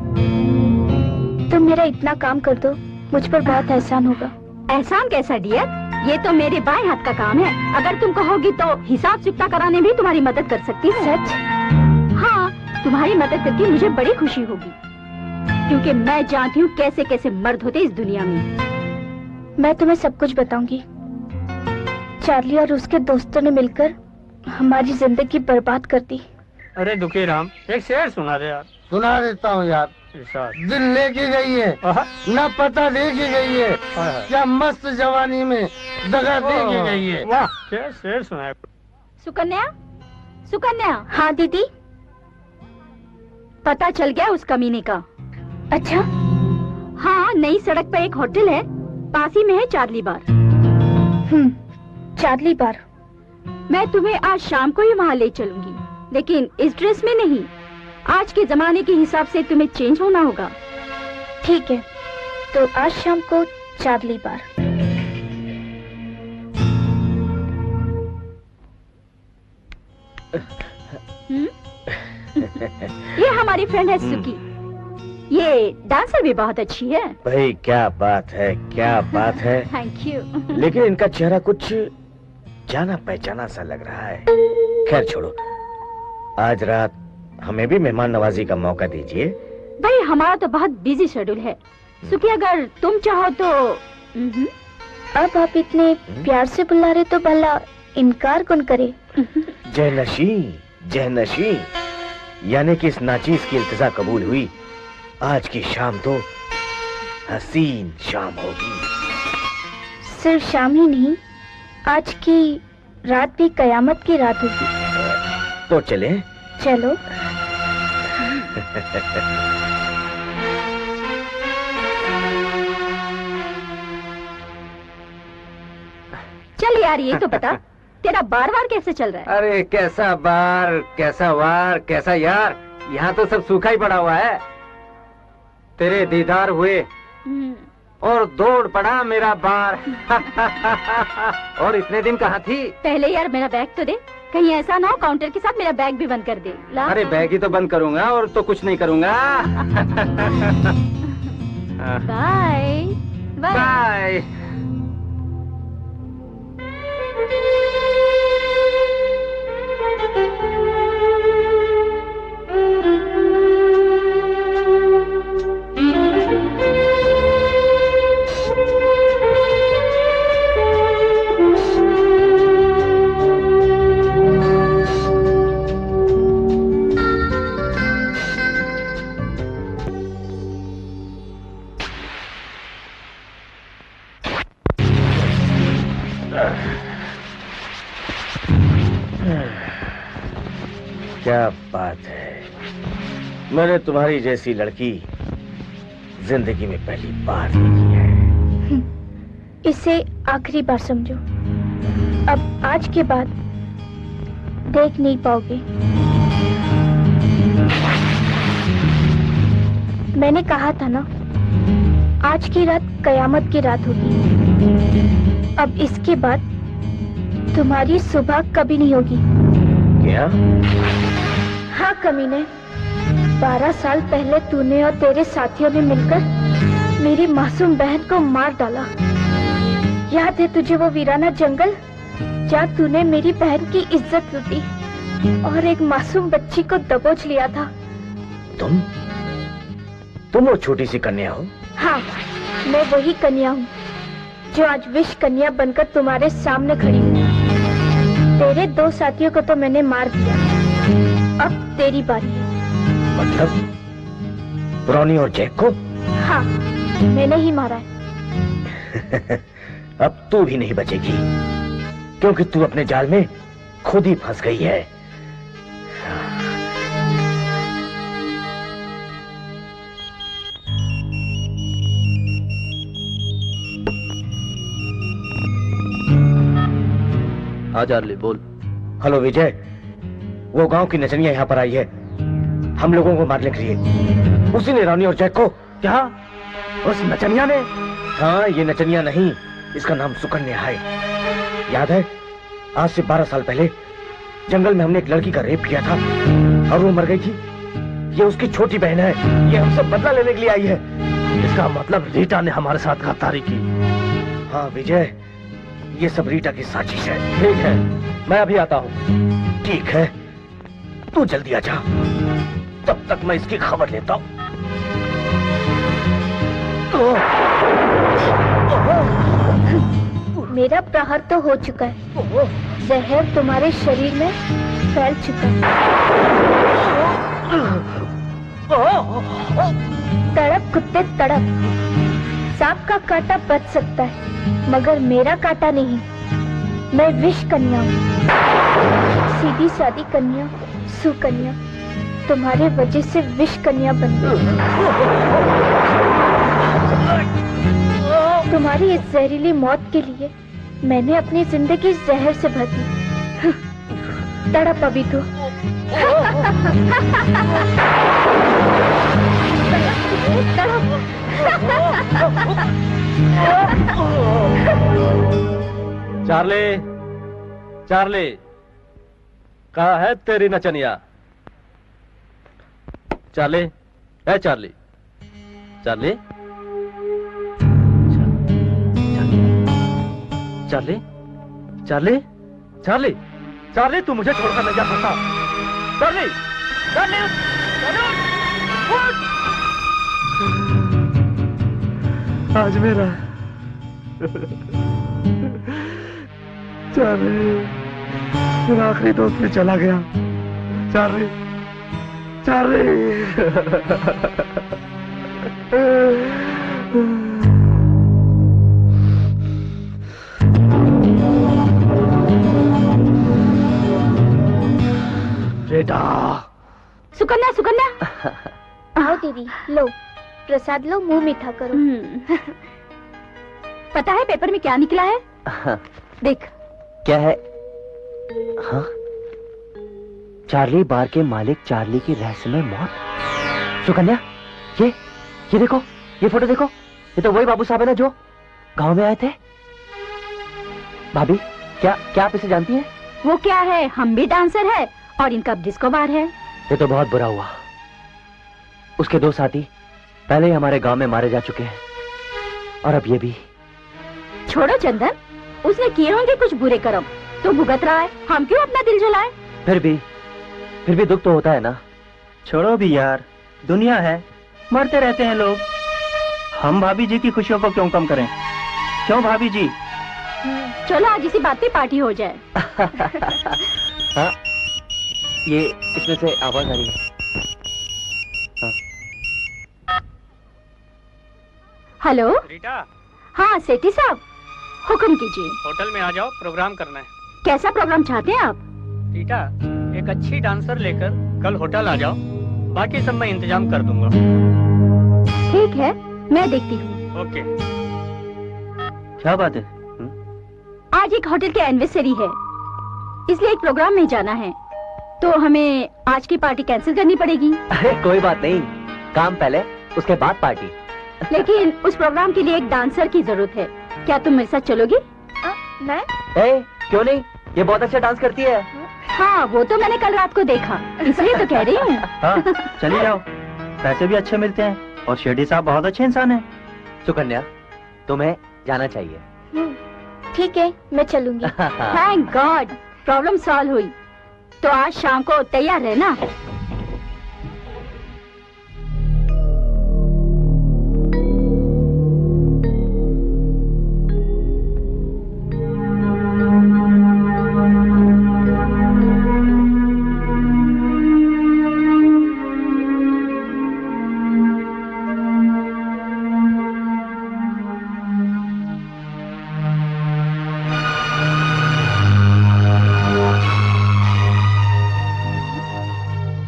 तुम मेरा इतना काम कर दो, मुझ पर बहुत एहसान होगा। एहसान कैसा डियर? ये तो मेरे बाएं हाथ का काम है। अगर तुम कहोगी तो हिसाब चुकता कराने भी तुम्हारी मदद कर सकती हूँ। सच? हाँ, तुम्हारी मदद करके मुझे बड़ी खुशी होगी, क्योंकि मैं जानती हूँ कैसे कैसे मर्द होते इस दुनिया में। मैं तुम्हें सब कुछ बताऊंगी। चार्ली और उसके दोस्तों ने मिलकर हमारी जिंदगी बर्बाद कर दी। अरे दुखी राम, एक शेर सुना दे यार। सुना देता हूँ यार। दिल लेके गई है, ना पता लेके गई है, क्या मस्त जवानी में दगा देके गई है। वाह, क्या शेर सुना है। सुकन्या, सुकन्या। हाँ दीदी। पता चल गया उस कमीने का। अच्छा? हाँ, नई सड़क पर एक होटल है, पास ही में है चार्ली बार। चार्ली बार। मैं तुम्हें आज शाम को ही वहाँ ले चलूंगी, लेकिन इस ड्रेस में नहीं। आज के जमाने के हिसाब से तुम्हें चेंज होना होगा। ठीक है, तो आज शाम को चार्ली बार। ये हमारी फ्रेंड है सुकी। ये डांसर भी बहुत अच्छी है। भाई क्या बात है, क्या बात है। Thank you. लेकिन इनका चेहरा कुछ जाना पहचाना सा लग रहा है। खैर छोड़ो, आज रात हमें भी मेहमान नवाजी का मौका दीजिए। भाई हमारा तो बहुत बिजी शेड्यूल है सुकी, अगर तुम चाहो तो। अब आप इतने प्यार से बुला रहे तो भला इनकार कौन करे। जहनशी, जहनशी, यानी कि इस नाचीज की इल्तिजा कबूल हुई। आज की शाम तो हसीन शाम होगी। सिर्फ शाम ही नहीं, आज की रात भी कयामत की रात होगी। तो चले? चलो। चल यार, ये तो बता तेरा बार कैसे चल रहा है? अरे कैसा बार, कैसा वार, कैसा यार, यहाँ तो सब सूखा ही पड़ा हुआ है। तेरे दीदार हुए और दौड़ पड़ा मेरा बार। और इतने दिन कहाँ थी? पहले यार मेरा बैग तो दे, कहीं ऐसा ना हो काउंटर के साथ मेरा बैग भी बंद कर दे। ला। अरे बैग ही तो बंद करूंगा और तो कुछ नहीं करूंगा। Bye bye. क्या बात है, मैंने तुम्हारी जैसी लड़की जिंदगी में पहली बार देखी है। इसे आखिरी बार समझो, अब आज के बाद देख नहीं पाओगे। मैंने कहा था ना, आज की रात कयामत की रात होगी। अब इसके बाद तुम्हारी सुबह कभी नहीं होगी। क्या? हाँ कमीने, 12 साल पहले तूने और तेरे साथियों ने मिलकर मेरी मासूम बहन को मार डाला। याद है तुझे वो वीराना जंगल जहाँ तूने मेरी बहन की इज्जत लूटी और एक मासूम बच्ची को दबोच लिया था। तुम वो छोटी सी कन्या हो? हाँ, मैं वही कन्या हूँ जो आज विष कन्या बनकर तुम्हारे सामने खड़ी हूँ। तेरे 2 साथियों को तो मैंने मार दिया, अब तेरी बारी है। मतलब ब्राउनी और जैक को? हाँ, मैंने ही मारा है। अब तू भी नहीं बचेगी, क्योंकि तू अपने जाल में खुद ही फंस गई है। हाँ चार्ली बोल। हेलो विजय, वो गांव की नचनिया यहाँ पर आई है हम लोगों को मारने के लिए। उसी ने रानी और जैक को। क्या? उस नचनिया ने? हाँ, ये नचनिया नहीं, इसका नाम सुकन्या है। याद है, आज से 12 साल पहले जंगल में हमने एक लड़की का रेप किया था और वो मर गई थी। ये उसकी छोटी बहन है, ये हमसे बदला लेने के लिए आई है। इसका मतलब रीटा ने हमारे साथ गद्दारी की। हाँ विजय, ये सब रीटा की साजिश है। ठीक है, मैं अभी आता हूँ। ठीक है, तू जल्दी आजा, तब तक मैं इसकी खबर लेता हूँ। मेरा प्रहार तो हो चुका है, जहर तुम्हारे शरीर में फैल चुका है। तड़प कुत्ते तड़प, सांप का कांटा बच सकता है मगर मेरा कांटा नहीं। मैं विष कन्या हूँ, सीधी सादी कन्या, सुकन्या। तुम्हारे वजह से विष कन्या बन गई। तुम्हारी इस जहरीली मौत के लिए मैंने अपनी जिंदगी जहर से भर दी। तड़प अभी तो। चार्ली, चार्ली, कहाँ है तेरी नचनिया? चार्ली, है Charlie, Charlie, Charlie, Charlie, Charlie, Charlie, तू मुझे छोड़कर नहीं जा सकता। चार्ली, चार्ली, आज मेरा चार्ली, मेरा आखिरी दोस्त भी चला गया। Charlie, Charlie. बेटा। सुकन्या, सुकन्या। आओ दीदी, लो प्रसाद लो, मुंह मीठा करो। पता है पेपर में क्या निकला है? देख। क्या है? हाँ? चार्ली बार के मालिक चार्ली की रहस्यमय मौत। सुकन्या, ये देखो, ये फोटो देखो, ये तो वही बाबू साहब है ना जो गांव में आए थे। भाभी, क्या आप इसे जानती हैं? वो क्या है, हम भी डांसर है और इनका डिस्को बार है। ये तो बहुत बुरा हुआ। उसके 2 साथी पहले ही हमारे गांव में मारे जा चुके हैं और अब ये भी। छोड़ो चंदन, उसने किए होंगे कुछ बुरे कर्म, तो भुगत रहा है, हम क्यों अपना दिल जलाए? फिर भी दुख तो होता है ना। छोड़ो भी यार, दुनिया है, मरते रहते हैं लोग। हम भाभी जी की खुशियों को क्यों कम करें? क्यों भाभी जी? चलो आज इसी बात पे पार्टी हो जाए। हाँ, ये इसमें से आवाज आ रही है। हेलो रीटा, हाँ सेठी साहब, हुक्म कीजिए। होटल में आ जाओ, प्रोग्राम करना है। कैसा प्रोग्राम चाहते हैं आप? रीटा, एक अच्छी डांसर लेकर कल होटल आ जाओ, बाकी सब मैं इंतजाम कर दूंगा। ठीक है, मैं देखती हूँ। ओके। क्या बात है? आज एक होटल की एनिवर्सरी है, इसलिए एक प्रोग्राम में जाना है, तो हमें आज की पार्टी कैंसिल करनी पड़ेगी। अरे कोई बात नहीं, काम पहले उसके बाद पार्टी। लेकिन उस प्रोग्राम के लिए एक डांसर की जरूरत है, क्या तुम मेरे साथ चलोगी? मैं? क्यों नहीं, ये बहुत अच्छा डांस करती है। हाँ, वो तो मैंने कल रात को देखा, इसलिए तो कह रही हूँ। हाँ, चली जाओ, पैसे भी अच्छे मिलते हैं और शेठी साहब बहुत अच्छे इंसान हैं। सुकन्या, तुम्हें जाना चाहिए। ठीक है, मैं चलूंगी। थैंक गॉड, प्रॉब्लम सॉल्व हुई। तो आज शाम को तैयार रहना।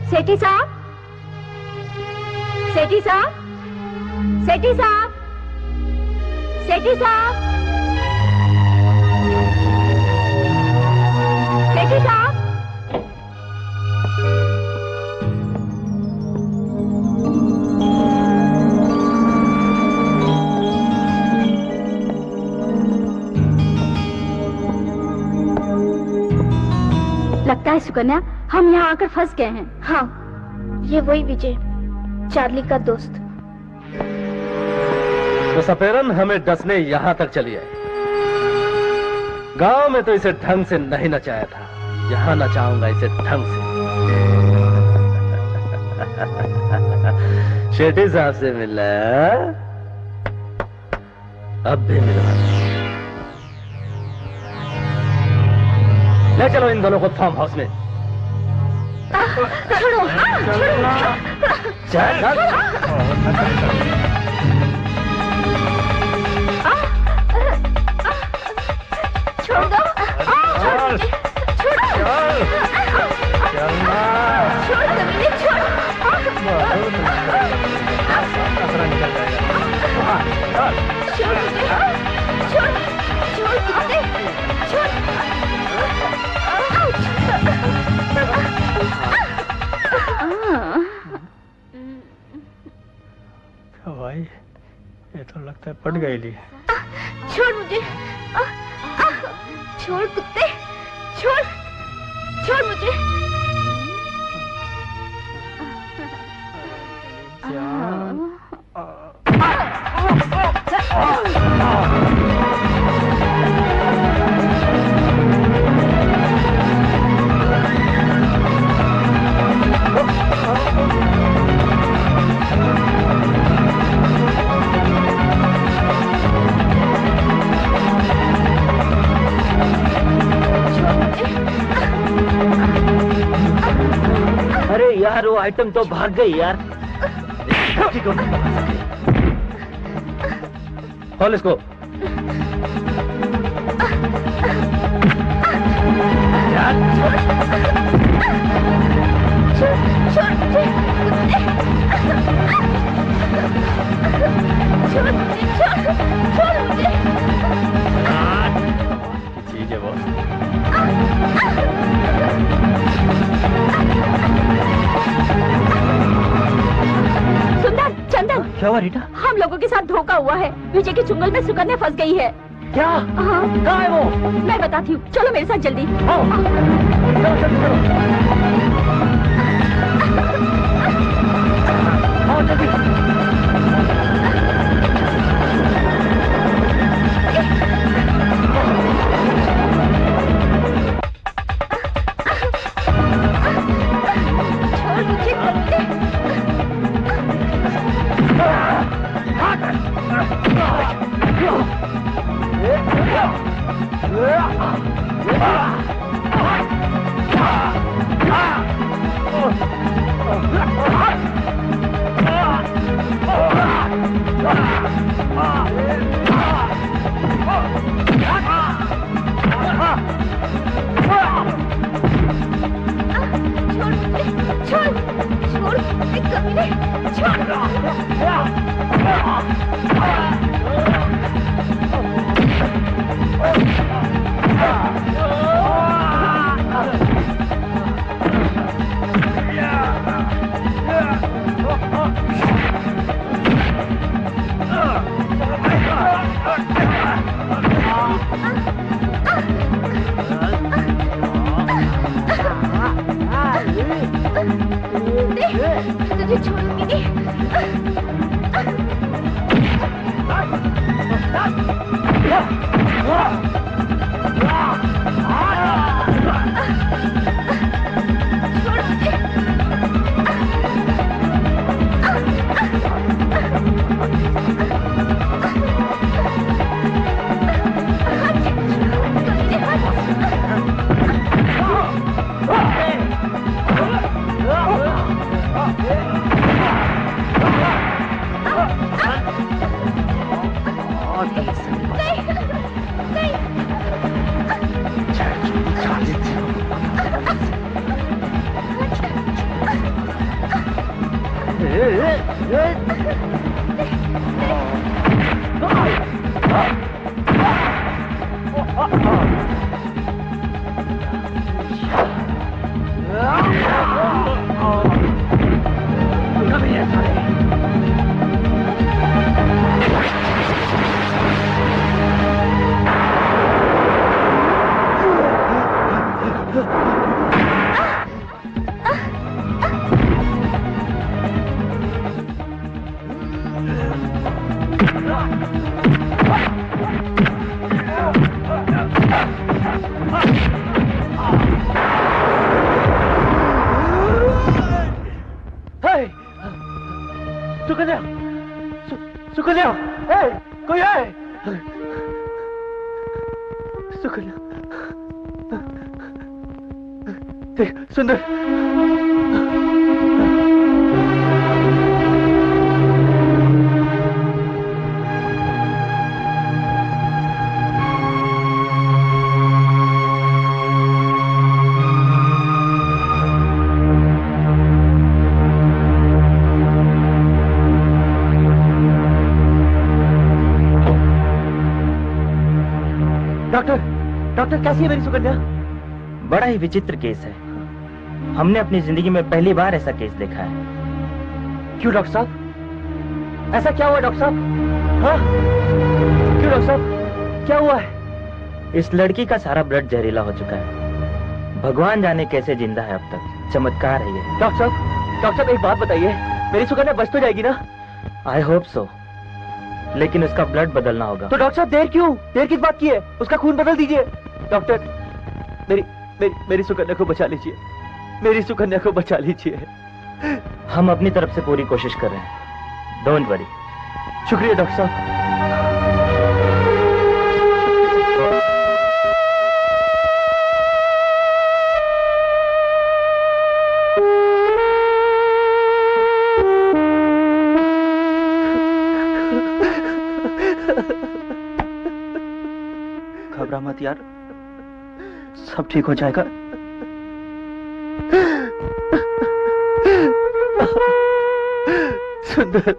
सेठी साहब, सेठी साहब, सेठी साहब, सेठी साहब, सेठी साहब। लगता है सुकन्या हम यहाँ आकर फंस गए हैं। हाँ, ये वही विजय, चार्ली का दोस्त। तो सपेरन हमें डसने यहाँ तक चली आई। गांव में तो इसे ढंग से नहीं नचाया था, यहाँ नचाऊंगा इसे ढंग से। शेठी साहब से मिला, अब भी मिला। ले चलो इन दोनों को फार्म हाउस में। छोड़ो, छोड़ दो, छोड़ भाई, ये तो लगता है पट गई ली। छोड़ मुझे, छोड़ कुत्ते, छोड़, छोड़ मुझे। अरे यार, वो आइटम तो भाग गई यार। खोल इसको। ठीक है बॉस। सुंदर, चंदन, क्या हुआ रीटा? हम लोगों के साथ धोखा हुआ है। विजय के चुंगल में सुकन्या फंस गई है। क्या? हाँ, कहाँ है वो? मैं बताती हूँ, चलो मेरे साथ जल्दी। आओ। चलो जल्दी चलो। आओ जल्दी। सुकन्या, सुकन्या, कोई है? सुकन्या, देख सुंदर। डॉक्टर कैसी है मेरी सुकन्या? बड़ा ही विचित्र केस है। हमने अपनी जिंदगी में पहली बार ऐसा केस देखा है। क्यों डॉक्टर साहब? ऐसा क्या हुआ डॉक्टर साहब? हाँ? क्यों डॉक्टर साहब? क्या हुआ है? इस लड़की का सारा ब्लड जहरीला हो चुका है। भगवान जाने कैसे जिंदा है अब तक। चमत्कार है ये। डॉक्टर साहब एक बात बताइए, मेरी सुकन्या बच तो जाएगी ना? आई होप सो, लेकिन उसका ब्लड बदलना होगा। तो डॉक्टर साहब देर क्यों? देर किस बात की है? उसका खून बदल दीजिए। डॉक्टर, मेरी सुकन्या को बचा लीजिए। मेरी सुकन्या को बचा लीजिए। हम अपनी तरफ से पूरी कोशिश कर रहे हैं। Don't worry. शुक्रिया डॉक्टर साहब। घबरा मत यार, सब ठीक हो जाएगा। सुंदर,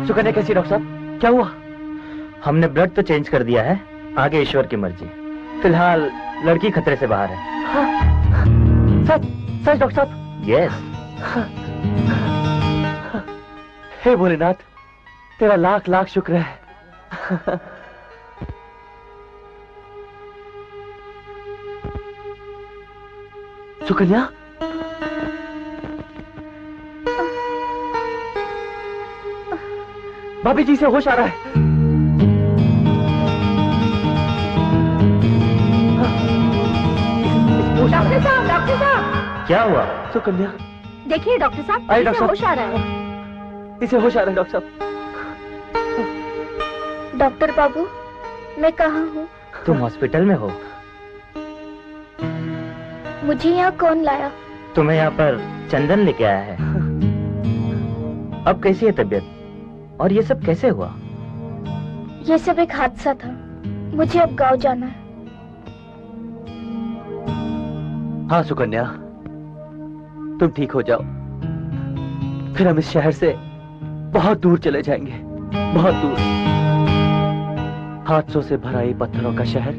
सुकन्या कैसी डॉक्टर साहब? क्या हुआ? हमने ब्लड तो चेंज कर दिया है, आगे ईश्वर की मर्जी। फिलहाल लड़की खतरे से बाहर है। हाँ? सच सच डॉक्टर साहब? यस। हे भोलेनाथ, तेरा लाख लाख शुक्र है। सुकन्या, भाभी जी से होश आ रहा है। डॉक्टर साहब क्या हुआ? सुकन्या, देखिए डॉक्टर साहब, अरे इसे डॉक्टर होश आ रहा है। इसे होश आ रहा है डॉक्टर साहब। डॉक्टर बाबू, मैं कहाँ हूँ? तुम हॉस्पिटल में हो। मुझे यहाँ कौन लाया? तुम्हें यहाँ पर चंदन लेके आया है। अब कैसी है तबीयत? और ये सब कैसे हुआ? ये सब एक हादसा था। मुझे अब गांव जाना है। हाँ सुकन्या, तुम ठीक हो जाओ, फिर हम इस शहर से बहुत दूर चले जाएंगे, बहुत दूर। हादसों से भरा ये पत्थरों का शहर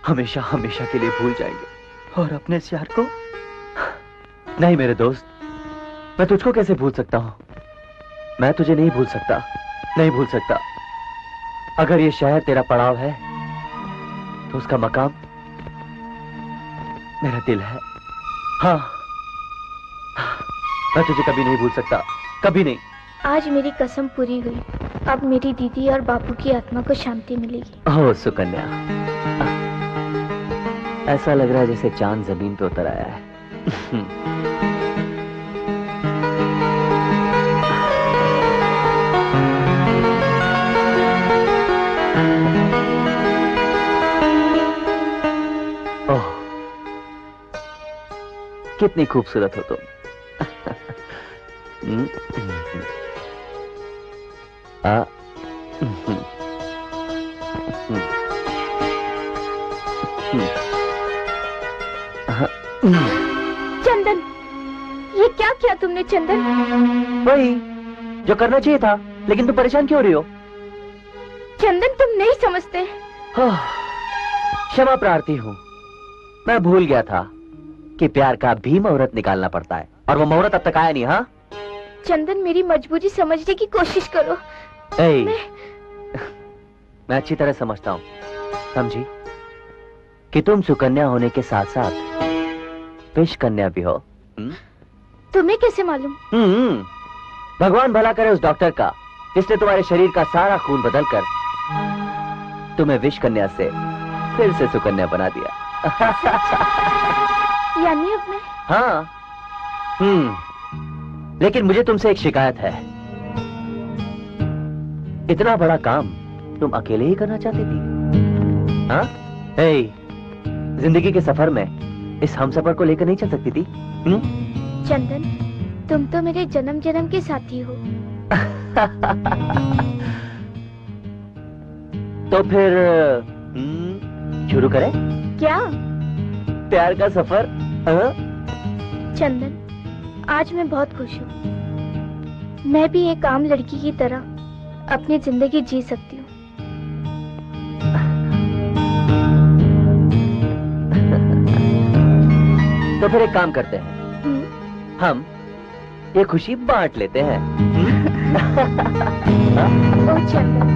हमेशा हमेशा के लिए भूल जाएंगे। और अपने इस यार को? नहीं मेरे दोस्त, मैं तुझको कैसे भूल सकता हूँ? मैं तुझे नहीं भूल सकता, नहीं भूल सकता। अगर ये शहर तेरा पड़ाव है तो उसका मकाम मेरा दिल है। हाँ, मैं तुझे कभी नहीं भूल सकता, कभी नहीं। आज मेरी कसम पूरी हुई। अब मेरी दीदी और बापू की आत्मा को शांति मिलेगी। ओह सुकन्या, ऐसा लग रहा है जैसे चांद जमीन पे उतर आया है। ओह, कितनी खूबसूरत हो तुम। चंदन, ये क्या किया तुमने चंदन? वही जो करना चाहिए था, लेकिन तुम परेशान क्यों हो रही हो? चंदन तुम नहीं समझते। क्षमा प्रार्थी हूँ, मैं भूल गया था कि प्यार का भी मुहूर्त निकालना पड़ता है, और वो मुहूर्त अब तक आया नहीं। हाँ चंदन, मेरी मजबूरी समझने की कोशिश करो। मैं अच्छी तरह समझता हूँ, समझी, कि तुम सुकन्या होने के साथ साथ विष कन्या भी हो। तुम्हें कैसे मालूम? भगवान भला करे उस डॉक्टर का जिसने तुम्हारे शरीर का सारा खून बदलकर तुम्हें विष कन्या से फिर से सुकन्या बना दिया। यानी अब मैं? हाँ। लेकिन मुझे तुमसे एक शिकायत है। इतना बड़ा काम तुम अकेले ही करना चाहती थी? हाँ? जिंदगी के सफर में इस हमसफर को लेकर नहीं चल सकती थी? चंदन, तुम तो मेरे जन्म जन्म के साथी हो। तो फिर शुरू करें? क्या? प्यार का सफर। चंदन, आज मैं बहुत खुश हूँ। मैं भी एक आम लड़की की तरह अपनी जिंदगी जी सकती हूँ। तो फिर एक काम करते हैं, हम ये खुशी बांट लेते हैं। ओ चंदन,